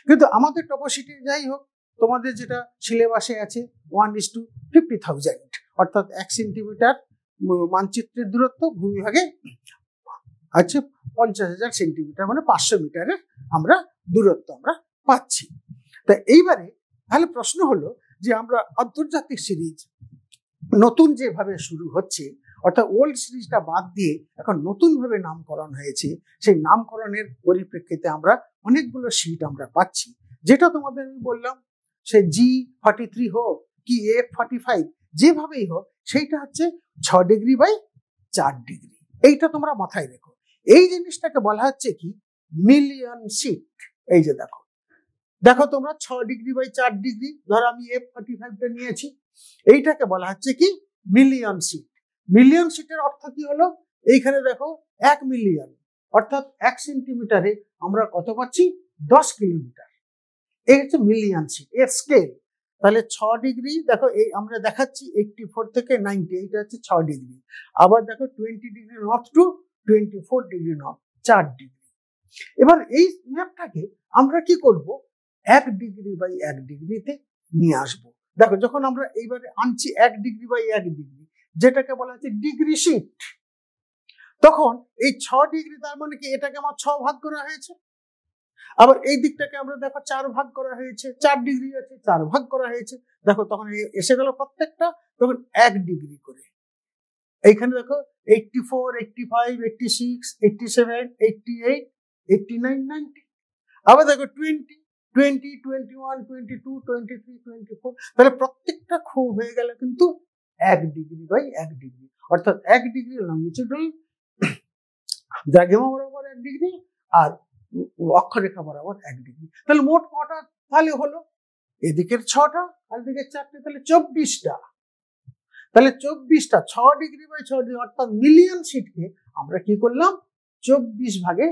কিন্তু আমাদের টপোশিটে যাই হোক, তোমাদের যেটা সিলেবাসে আছে 1:50,000, অর্থাৎ 1 সেন্টিমিটার মানচিত্রের দূরত্ব ভূমিভাগে আছে 50,000 সেন্টিমিটার, মানে 500 মিটারের আমরা দূরত্ব আমরা পাচ্ছি। তা এইবারে তাহলে প্রশ্ন হলো যে আমরা আন্তর্জাতিক সিরিজ নতুন যেভাবে শুরু হচ্ছে, অর্থাৎ ওল্ড সিরিজটা বাদ দিয়ে এখন নতুনভাবে নামকরণ হয়েছে, সেই নামকরণের পরিপ্রেক্ষিতে আমরা অনেকগুলো সিট আমরা পাচ্ছি। যেটা তোমাদের আমি বললাম, সে G43 হোক কি F45 যেভাবেই হোক, সেইটা হচ্ছে 6 ডিগ্রি বাই 4 ডিগ্রি। এইটা তোমরা মাথায় রেখো। এই জিনিসটাকে বলা হচ্ছে কি মিলিয়ন সিট। এই যে দেখো দেখো তোমরা 6 ডিগ্রি বাই 4 ডিগ্রি, ধরো আমি F45টা নিয়েছি, এইটাকে বলা হচ্ছে কি মিলিয়ন সিট। মিলিয়ন সিটের অর্থ কি হলো, এইখানে দেখো 1 মিলিয়ন, অর্থাৎ 1 সেন্টিমিটারে আমরা কত পাচ্ছি 10 কিলোমিটার। এই হচ্ছে মিলিয়ন সিট এর স্কেল। তাহলে 6 ডিগ্রি দেখো, এই আমরা দেখাচ্ছি 84 থেকে 90, এইটা হচ্ছে 6 ডিগ্রি। আবার দেখো 20 degree north two 24 degree north, 4 degree. এবার এই ম্যাপটাকে আমরা কি করব, 1 ডিগ্রি বাই 1 ডিগ্রিতে নিয়ে আসবো। দেখো যখন আমরা এইবারে আনছি 1 ডিগ্রি বাই 1 ডিগ্রি, যেটাকে বলা হচ্ছে ডিগ্রি শিট, তখন এই 6 ডিগ্রি তার মানে কি এটাকে আমার 6 ভাগ করা হয়েছে। আবার এই দিকটাকে আমরা দেখো 4 ভাগ করা হয়েছে, 4 ডিগ্রি আছে 4 ভাগ করা হয়েছে। দেখো তখন এসে গেল প্রত্যেকটা তখন 1 ডিগ্রি করে। এইখানে দেখো 84, 85, 86, 87, 88, 89, 90। আবার দেখো 20, 20, 21, 22, 23, 24। তাহলে প্রত্যেকটা খুব হয়ে গেল কিন্তু 1 ডিগ্রি বাই 1 ডিগ্রি, অর্থাৎ 1 ডিগ্রি লংজিটিউডাল দ্রাঘিমা বরাবর 1 ডিগ্রি আর অক্ষরেখা বরাবর 1 ডিগ্রি। তাহলে মোট কটা তাহলে হলো, এদিকের 6টা আর এদিকের 4টে, তাহলে 24টা। তাহলে 24টা 6 ডিগ্রি বাই 6 ডিগ্রি, অর্থাৎ মিলিয়ন সিটকে আমরা কি করলাম 24 ভাগে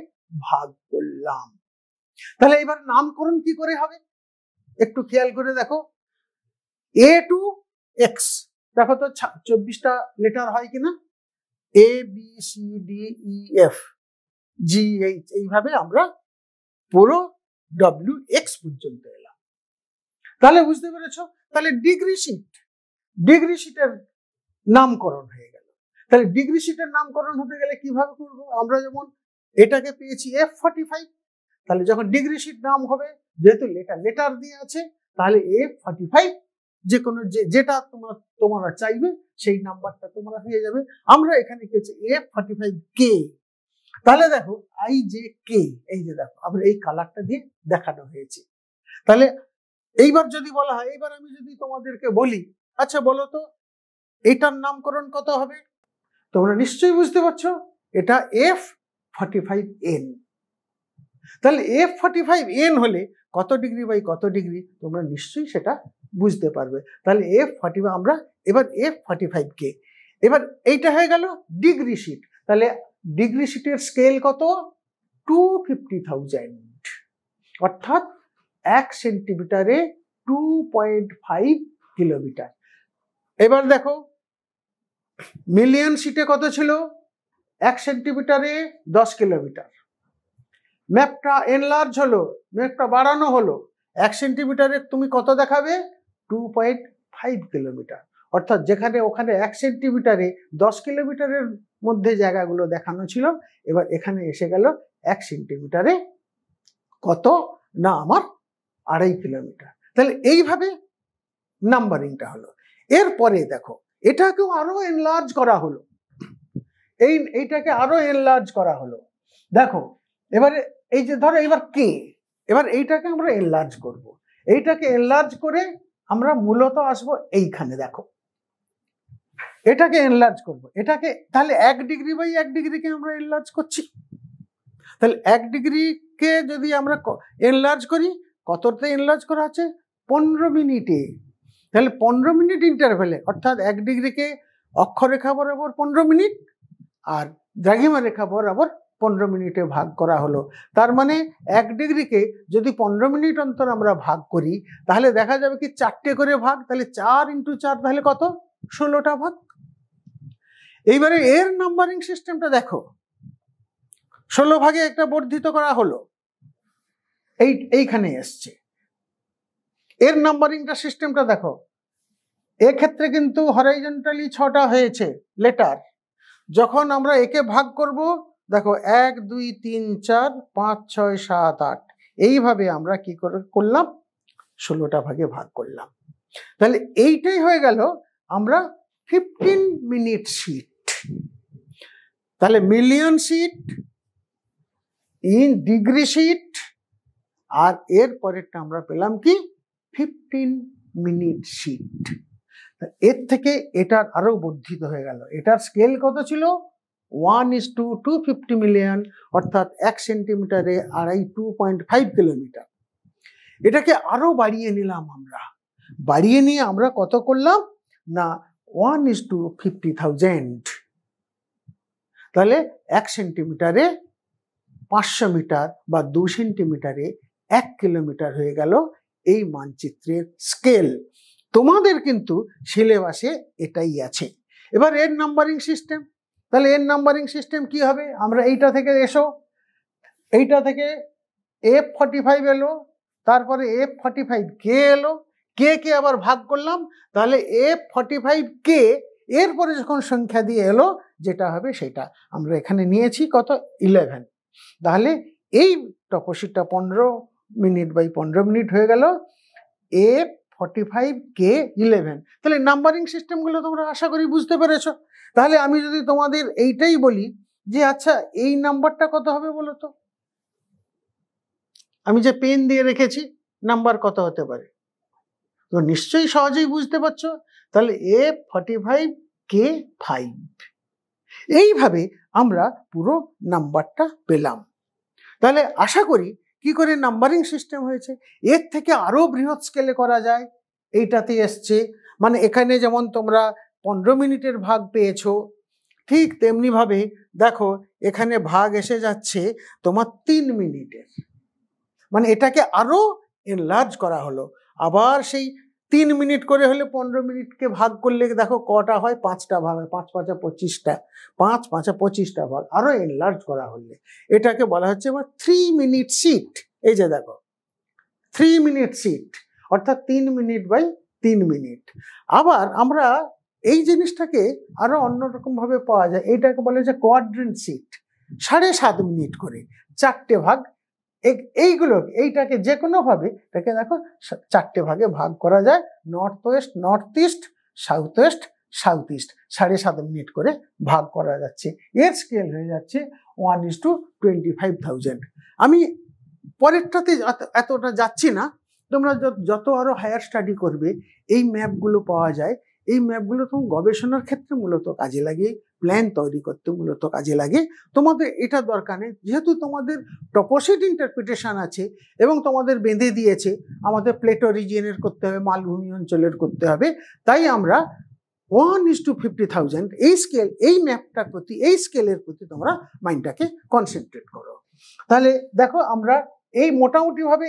ভাগ করলাম। তাহলে এবার নামকরণ কি করে হবে একটু খেয়াল করে দেখো। A to X, দেখো তো 24টা লেটার হয় কিনা, A B C D E F G H, এইভাবে আমরা পুরো W X পর্যন্ত এলাম। তাহলে বুঝতে পেরেছো, তাহলে ডিগ্রি শিটের নামকরণ হয়ে গেল। তাহলে ডিগ্রি শিটের নামকরণ হতে গেলে কিভাবে করব, আমরা যেমন এটাকে পেয়েছি F45, তাহলে যখন ডিগ্রি শিট নাম হবে, যেহেতু লেটার দিয়ে আছে, তাহলে F45 যে কোনো যেটা তোমরা চাইবে সেই নাম্বারটা তোমরা হয়ে যাবে। আমরা এখানে পেয়েছি F45K। তাহলে দেখো IJK, এই যে দেখো আমরা এই কালারটা দিয়ে দেখানো হয়েছে। তাহলে এইবার যদি বলা হয়, এইবার আমি যদি তোমাদেরকে বলি, আচ্ছা বলো তো এটার নামকরণ কত হবে, তোমরা নিশ্চয়ই বুঝতে পারছো এটা F45N। তাহলে F45N হলে কত ডিগ্রি বাই কত ডিগ্রি, তোমরা নিশ্চয়ই সেটা বুঝতে পারবে। তাহলে F45 আমরা এবার F45K। এবার এইটা হয়ে গেল ডিগ্রি শিট। তাহলে ডিগ্রি শিটের স্কেল কত 250,000, অর্থাৎ 1 সেন্টিমিটারে 2.5 কিলোমিটার। এবার দেখো মিলিয়ন শিটে কত ছিল, 1 সেন্টিমিটারে 10 কিলোমিটার। ম্যাপটা এনলার্জ হলো, ম্যাপটা বাড়ানো হলো, 1 সেন্টিমিটারে তুমি কত দেখাবে 2.5 কিলোমিটার, অর্থাৎ যেখানে ওখানে 1 সেন্টিমিটারে 10 কিলোমিটারের মধ্যে জায়গাগুলো দেখানো ছিল, এবার এখানে এসে গেল 1 সেন্টিমিটারে কত না আমার 2.5 কিলোমিটার। তাহলে এইভাবে নাম্বারিংটা হলো। এরপরে দেখো এটাকেও আরো এনলার্জ করা হলো, এইটাকে আরো এনলার্জ করা হলো। দেখো এবারে এই যে ধরো এবার কে, এবার এইটাকে আমরা এনলার্জ করব। এইটাকে এনলার্জ করে আমরা মূলত আসবো এইখানে, দেখো এটাকে এনলার্জ করব। এটাকে তাহলে 1 ডিগ্রি বাই 1 ডিগ্রিকে আমরা এনলার্জ করছি। তাহলে 1 ডিগ্রিকে যদি আমরা এনলার্জ করি, কততে এনলার্জ করা আছে 15 মিনিটে। তাহলে 15 মিনিট ইন্টারভ্যালে, অর্থাৎ 1 ডিগ্রিকে অক্ষরেখা বরাবর 15 মিনিট আর দ্রাঘিমা রেখা বরাবর 15 মিনিটে ভাগ করা হলো। তার মানে 1 ডিগ্রিকে যদি 15 মিনিট অন্তর আমরা ভাগ করি, তাহলে দেখা যাবে কি 4টে করে ভাগ, তাহলে 4 × 4 তাহলে কত 16টা ভাগ। এইবারে এর নাম্বারিং সিস্টেমটা দেখো, 16 ভাগে একটা বর্ধিত করা হলো, এইখানে এসছে। এর নাম্বারিংটা সিস্টেমটা দেখো, এক্ষেত্রে কিন্তু হরাইজন্টালি 6টা হয়েছে লেটার। যখন আমরা একে ভাগ করব, দেখো 1 2 3 4 5 6 7 8, এইভাবে আমরা কি করলাম 16টা ভাগে ভাগ করলাম। তাহলে এইটাই হয়ে গেল আমরা 15-মিনিট শিট। তাহলে million sheet, in degree sheet, আর এর পরেরটা আমরা পেলাম কি 15-মিনিট শিট। এর থেকে এটার আরো বর্ধিত হয়ে গেল। এটার স্কেল কত ছিল? 1:250 মিলিয়ন, অর্থাৎ 1 সেন্টিমিটারে 2.5 কিলোমিটার। এটাকে আরো বাড়িয়ে নিলাম আমরা। বাড়িয়ে নিয়ে আমরা কত করলাম না 1:50,000। তাহলে 1 সেন্টিমিটারে 500 মিটার বা 2 সেন্টিমিটারে 1 কিলোমিটার হয়ে গেল এই মানচিত্রের স্কেল। তোমাদের কিন্তু সিলেবাসে এটাই আছে। এবার এর নাম্বারিং সিস্টেম, তাহলে এর নাম্বারিং সিস্টেম কি হবে? আমরা এইটা থেকে এসো, এইটা থেকে F45 এলো, তারপরে F45K এলো, কে কে আবার ভাগ করলাম, তাহলে F45K এরপরে যখন সংখ্যা দিয়ে এলো যেটা হবে সেটা আমরা এখানে নিয়েছি কত 11। তাহলে এই টপোশিটটা 15 মিনিট বাই 15 মিনিট হয়ে গেল F45K 11। তাহলে নাম্বারিং সিস্টেমগুলো তোমরা আশা করি বুঝতে পেরেছো। তাহলে আমি যদি তোমাদের এইটাই বলি যে আচ্ছা এই নাম্বারটা কত হবে বলো তো, আমি যে পেন দিয়ে রেখেছি নাম্বার কত হতে পারে? তো নিশ্চয়ই সহজেই বুঝতে পারছো। তাহলে F45K 5। এইভাবে আমরা পুরো নাম্বারটা পেলাম। তাহলে আশা করি কি করে নাম্বারিং সিস্টেম হয়েছে, এর থেকে আরো বৃহৎ স্কেলে করা যায়। এইটাতে এসছে, মানে এখানে যেমন তোমরা 15 মিনিটের ভাগ পেয়েছো, ঠিক তেমনি ভাবে দেখো এখানে ভাগ এসে যাচ্ছে তোমার 3 মিনিটের, মানে এটাকে আরো এনলার্জ করা হলো। আবার সেই 3 মিনিট করে হলে 15 মিনিটকে ভাগ করলে দেখো কটা হয়, 5টা ভাগ হয়, 5 5 25টা, 5 5 25টা ভাগ, আরো এনলার্জ করা হলে এটাকে বলা হচ্ছে আবার 3 মিনিট শিট। এই যে দেখো 3 মিনিট শিট, অর্থাৎ 3 মিনিট বাই 3 মিনিট। আবার আমরা এই জিনিসটাকে আরো অন্যরকম ভাবে পাওয়া যায়, এইটাকে বলে যে কোয়াড্রেন্ট শিট, 7.5 মিনিট করে 4টে ভাগ। এইটাকে যে কোনো ভাবে এটাকে দেখো 4টে ভাগে ভাগ করা যায়, north West north east, south West south east, 7.5 minute করে ভাগ করা যাচ্ছে। এর স্কেল হয়ে যাচ্ছে 1:25,000। আমি পরেরটাতে এতটা যাচ্ছি না, তোমরা যত আরো হায়ার স্টাডি করবে এই ম্যাপগুলো পাওয়া যায়। এই ম্যাপগুলো তোমার গবেষণার ক্ষেত্রে মূলত কাজে লাগে, প্ল্যান তৈরি করতে মূলত কাজে লাগে। তোমাদের এটা দরকার নেই, যেহেতু তোমাদের টপোসিট ইন্টারপ্রিটেশন আছে এবং তোমাদের বেঁধে দিয়েছে আমাদের প্লেটো রিজিয়নের করতে হবে, মালভূমি অঞ্চলের করতে হবে, তাই আমরা 1:50,000 এই স্কেল, এই ম্যাপটার প্রতি, এই স্কেলের প্রতি তোমরা মাইন্ডটাকে কনসেন্ট্রেট করো। তাহলে দেখো আমরা এই মোটামুটি ভাবে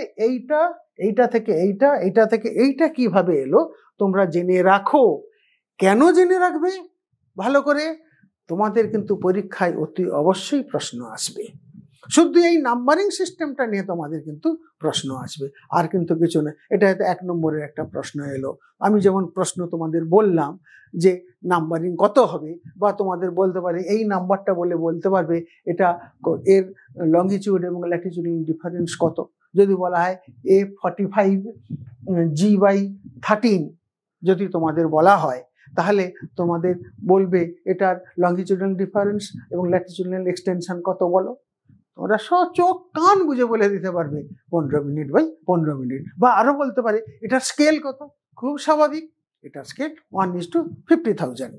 এইটা থেকে এইটা থেকে এইটা কিভাবে এলো তোমরা জেনে রাখো। কেন জেনে রাখবে ভালো করে? তোমাদের কিন্তু পরীক্ষায় অতি অবশ্যই প্রশ্ন আসবে। শুধু এই নাম্বারিং সিস্টেমটা নিয়ে তোমাদের কিন্তু প্রশ্ন আসবে, আর কিন্তু কিছু না। এটা হয়তো 1 নম্বরের একটা প্রশ্ন এলো, আমি যেমন প্রশ্ন তোমাদের বললাম যে নাম্বারিং কত হবে, বা তোমাদের বলতে পারে এই নাম্বারটা বলে বলতে পারবে এটা এর লঙ্গিটিউড এবং ল্যাটিটিউড ডিফারেন্স কত। যদি বলা হয় A45G/13 যদি তোমাদের বলা হয়, তাহলে তোমাদের বলবে এটার লঙ্গিটিউডাল ডিফারেন্স এবং ল্যাটিটিউডাল এক্সটেনশন কত বলো। তোমরা চোখ কান বুঝে বলে দিতে পারবে 15 মিনিট বাই 15 মিনিট। বা আরো বলতে পারে এটার স্কেল কত, খুব স্বাভাবিক, এটার স্কেল 1:50,000।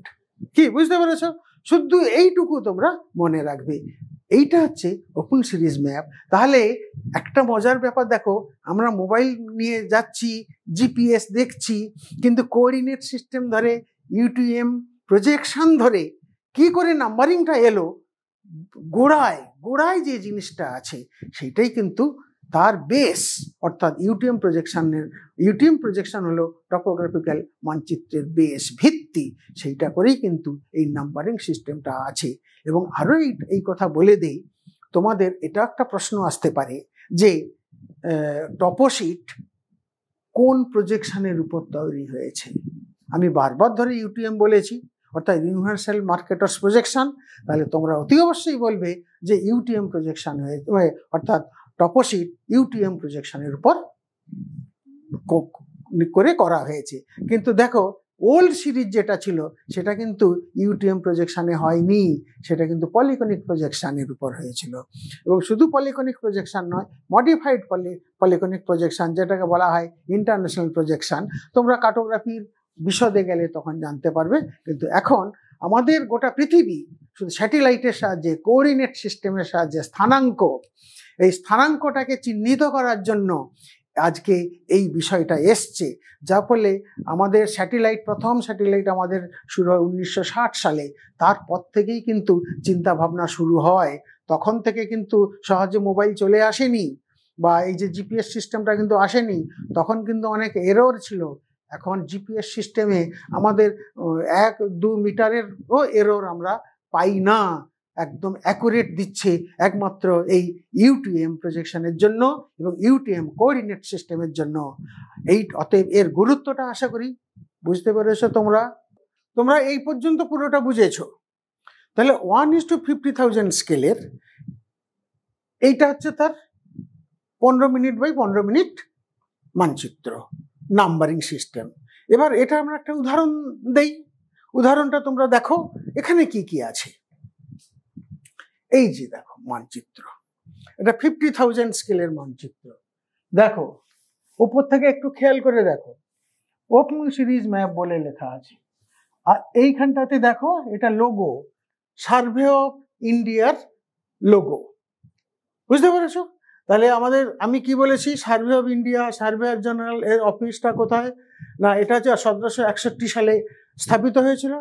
কি বুঝতে পেরেছ? শুধু এইটুকু তোমরা মনে রাখবে। এইটা হচ্ছে ওপেন সিরিজ ম্যাপ। তাহলে একটা মজার ব্যাপার দেখো, আমরা মোবাইল নিয়ে যাচ্ছি, জিপিএস দেখছি, কিন্তু কোঅর্ডিনেট সিস্টেম ধরে, ইউটিএম প্রজেকশন ধরে কি করে নাম্বারিংটা এলো, গোড়ায় যে জিনিসটা আছে সেটাই কিন্তু তার বেস, অর্থাৎ ইউটিএম প্রজেকশন হলো টপোগ্রাফিক্যাল মানচিত্রের বেস, ভিত্তি। সেইটা করেই কিন্তু এই নাম্বারিং সিস্টেমটা আছে। এবং আরো এই কথা বলে দেই, তোমাদের এটা একটা প্রশ্ন আসতে পারে যে টপোশিট কোন প্রজেকশনের উপর তৈরি হয়েছে। আমি বারবার ধরে ইউটিএম বলেছি, অর্থাৎ ইউনিভার্সাল মার্কেটার্স প্রজেকশন। তাহলে তোমরা অতি অবশ্যই বলবে যে ইউটিএম প্রজেকশন হয়ে, অর্থাৎ টপোশিট ইউটিএম প্রজেকশনের উপর করে করা হয়েছে। কিন্তু দেখো ওল্ড সিরিজ যেটা ছিল সেটা কিন্তু ইউটিএম প্রজেকশানে হয়নি, সেটা কিন্তু পলিকনিক প্রজেকশানের উপর হয়েছিল। এবং শুধু পলিকনিক প্রজেকশান নয়, মডিফাইড পলিকনিক প্রজেকশান, যেটাকে বলা হয় ইন্টারন্যাশনাল প্রজেকশান। তোমরা কার্টোগ্রাফির বিশদে গেলে তখন জানতে পারবে। কিন্তু এখন আমাদের গোটা পৃথিবী শুধু স্যাটেলাইটের সাহায্যে, কোঅর্ডিনেট সিস্টেমের সাহায্যে এই স্থানাঙ্কটাকে চিহ্নিত করার জন্য আজকে এই বিষয়টা এসছে। যার ফলে আমাদের প্রথম স্যাটেলাইট আমাদের শুরু হয় 1960 সালে। তারপর থেকেই কিন্তু চিন্তা ভাবনা শুরু হয়। তখন থেকে কিন্তু সহজে মোবাইল চলে আসেনি, বা এই যে জিপিএস সিস্টেমটা কিন্তু আসেনি। তখন কিন্তু অনেক এরর ছিল। এখন জিপিএস সিস্টেমে আমাদের 1-2 মিটারেরও এরর আমরা পাই না, একদম অ্যাকুরেট দিচ্ছে একমাত্র এই ইউটিএম প্রজেকশনের জন্য এবং ইউটিএম কোঅর্ডিনেট সিস্টেমের জন্য। অতএব এর গুরুত্বটা আশা করি বুঝতে পেরেছো তোমরা এই পর্যন্ত পুরোটা বুঝেছো। তাহলে 1:50,000 স্কেলের এইটা হচ্ছে তার 15 মিনিট বাই 15 মিনিট মানচিত্র, নাম্বারিং সিস্টেম। এবার এটা আমরা একটা উদাহরণ দেই। উদাহরণটা তোমরা দেখো এখানে কি কি আছে। এই যে দেখো মানচিত্র, এটা 50,000 স্কেলের মানচিত্র। দেখো উপর থেকে একটু খেয়াল করে দেখো, ওপেন সিরিজ ম্যাপ বলে লেখা আছে। আর এইখানটাতে দেখো এটা লোগো, সার্ভে অফ ইন্ডিয়ার লোগো। বুঝতে পেরেছো? তাহলে আমি কি বলেছি, survey of India, surveyor general এর অফিসটা কোথায়? না, এটা হচ্ছে 1761 সালে স্থাপিত হয়েছিল।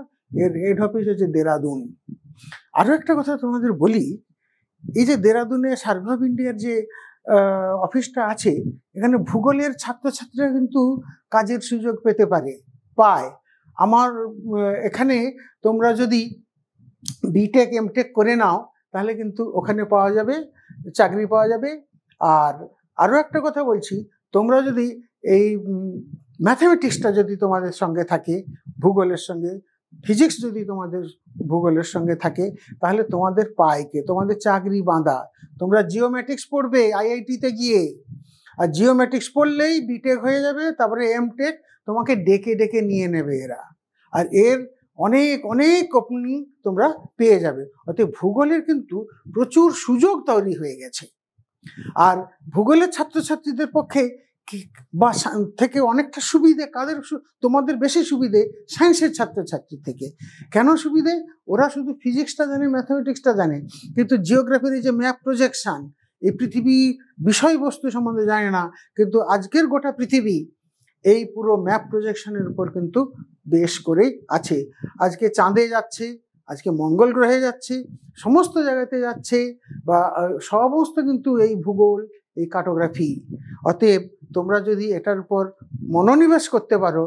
এর হেড অফিস হচ্ছে দেরাদুন। আরো একটা কথা তোমাদের বলি, এই যে দেরাদুনে সার্ভে অফ ইন্ডিয়ার যে অফিসটা আছে, এখানে ভূগোলের ছাত্রছাত্রীরা কিন্তু কাজের সুযোগ পায়। আমার এখানে তোমরা যদি বিটেক এমটেক করে নাও তাহলে কিন্তু ওখানে চাকরি পাওয়া যাবে। আর আরো একটা কথা বলছি, তোমরা যদি এই ম্যাথমেটিক্সটা যদি তোমাদের সঙ্গে থাকে, ভূগোলের সঙ্গে ফিজিক্স যদি তোমাদের ভূগোলের সঙ্গে থাকে, তাহলে তোমাদের তোমাদের চাকরি বাঁধা। তোমরা জিওমেট্রিক্স পড়বে আইআইটিতে গিয়ে, আর জিওমেট্রিক্স পড়লেই বিটেক হয়ে যাবে, তারপরে এমটেক তোমাকে ডেকে ডেকে নিয়ে নেবে এরা। আর এর অনেক অনেক ওপেনিং তোমরা পেয়ে যাবে। অর্থাৎ ভূগোলের কিন্তু প্রচুর সুযোগ তৈরি হয়ে গেছে। আর ভূগোলের ছাত্রছাত্রীদের পক্ষে থেকে অনেকটা সুবিধে তোমাদের বেশি সুবিধে সায়েন্সের ছাত্রছাত্রীর থেকে। কেন সুবিধে? ওরা শুধু ফিজিক্সটা জানে, ম্যাথমেটিক্সটা জানে, কিন্তু জিওগ্রাফির যে ম্যাপ প্রজেকশন, এই পৃথিবী বিষয়বস্তু সম্বন্ধে জানে না। কিন্তু আজকের গোটা পৃথিবী এই পুরো ম্যাপ প্রজেকশনের উপর কিন্তু বেশ করেই আছে। আজকে চাঁদে যাচ্ছে, আজকে মঙ্গল গ্রহে যাচ্ছে, সমস্ত জায়গাতে যাচ্ছে, বা সমস্ত কিন্তু এই ভূগোল, এই কার্টোগ্রাফি। অতএব তোমরা যদি এটার উপর মনোনিবেশ করতে পারো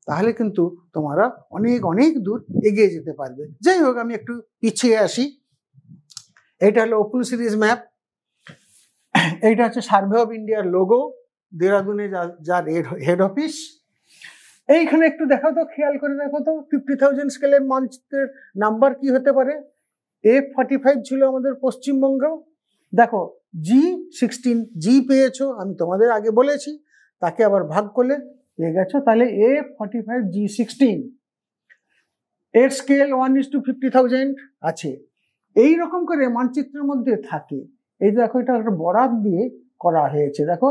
তাহলে কিন্তু তোমরা অনেক অনেক দূর এগিয়ে যেতে পারবে। যাই হোক, আমি একটু পিছিয়ে আসি। এটা হলো ওপেন সিরিজ ম্যাপ। এইটা হচ্ছে সার্ভে অফ ইন্ডিয়ার লোগো, দেরাদুনে যার হেড অফিস। এইখানে একটু খেয়াল করে দেখো তো 50,000 স্কেলের মানচিত্রের নাম্বার কি হতে পারে। F45 ছিল আমাদের পশ্চিমবঙ্গ। দেখো G16 জি পেয়েছো, আমি তোমাদের আগে বলেছি, তাকে আবার ভাগ করলে পেয়ে গেছো। তাহলে F45 G16 এর স্কেল 1:50,000 আছে। এই রকম করে মানচিত্রের মধ্যে থাকে। এই দেখো, এটা একটা বরাদ দিয়ে করা হয়েছে। দেখো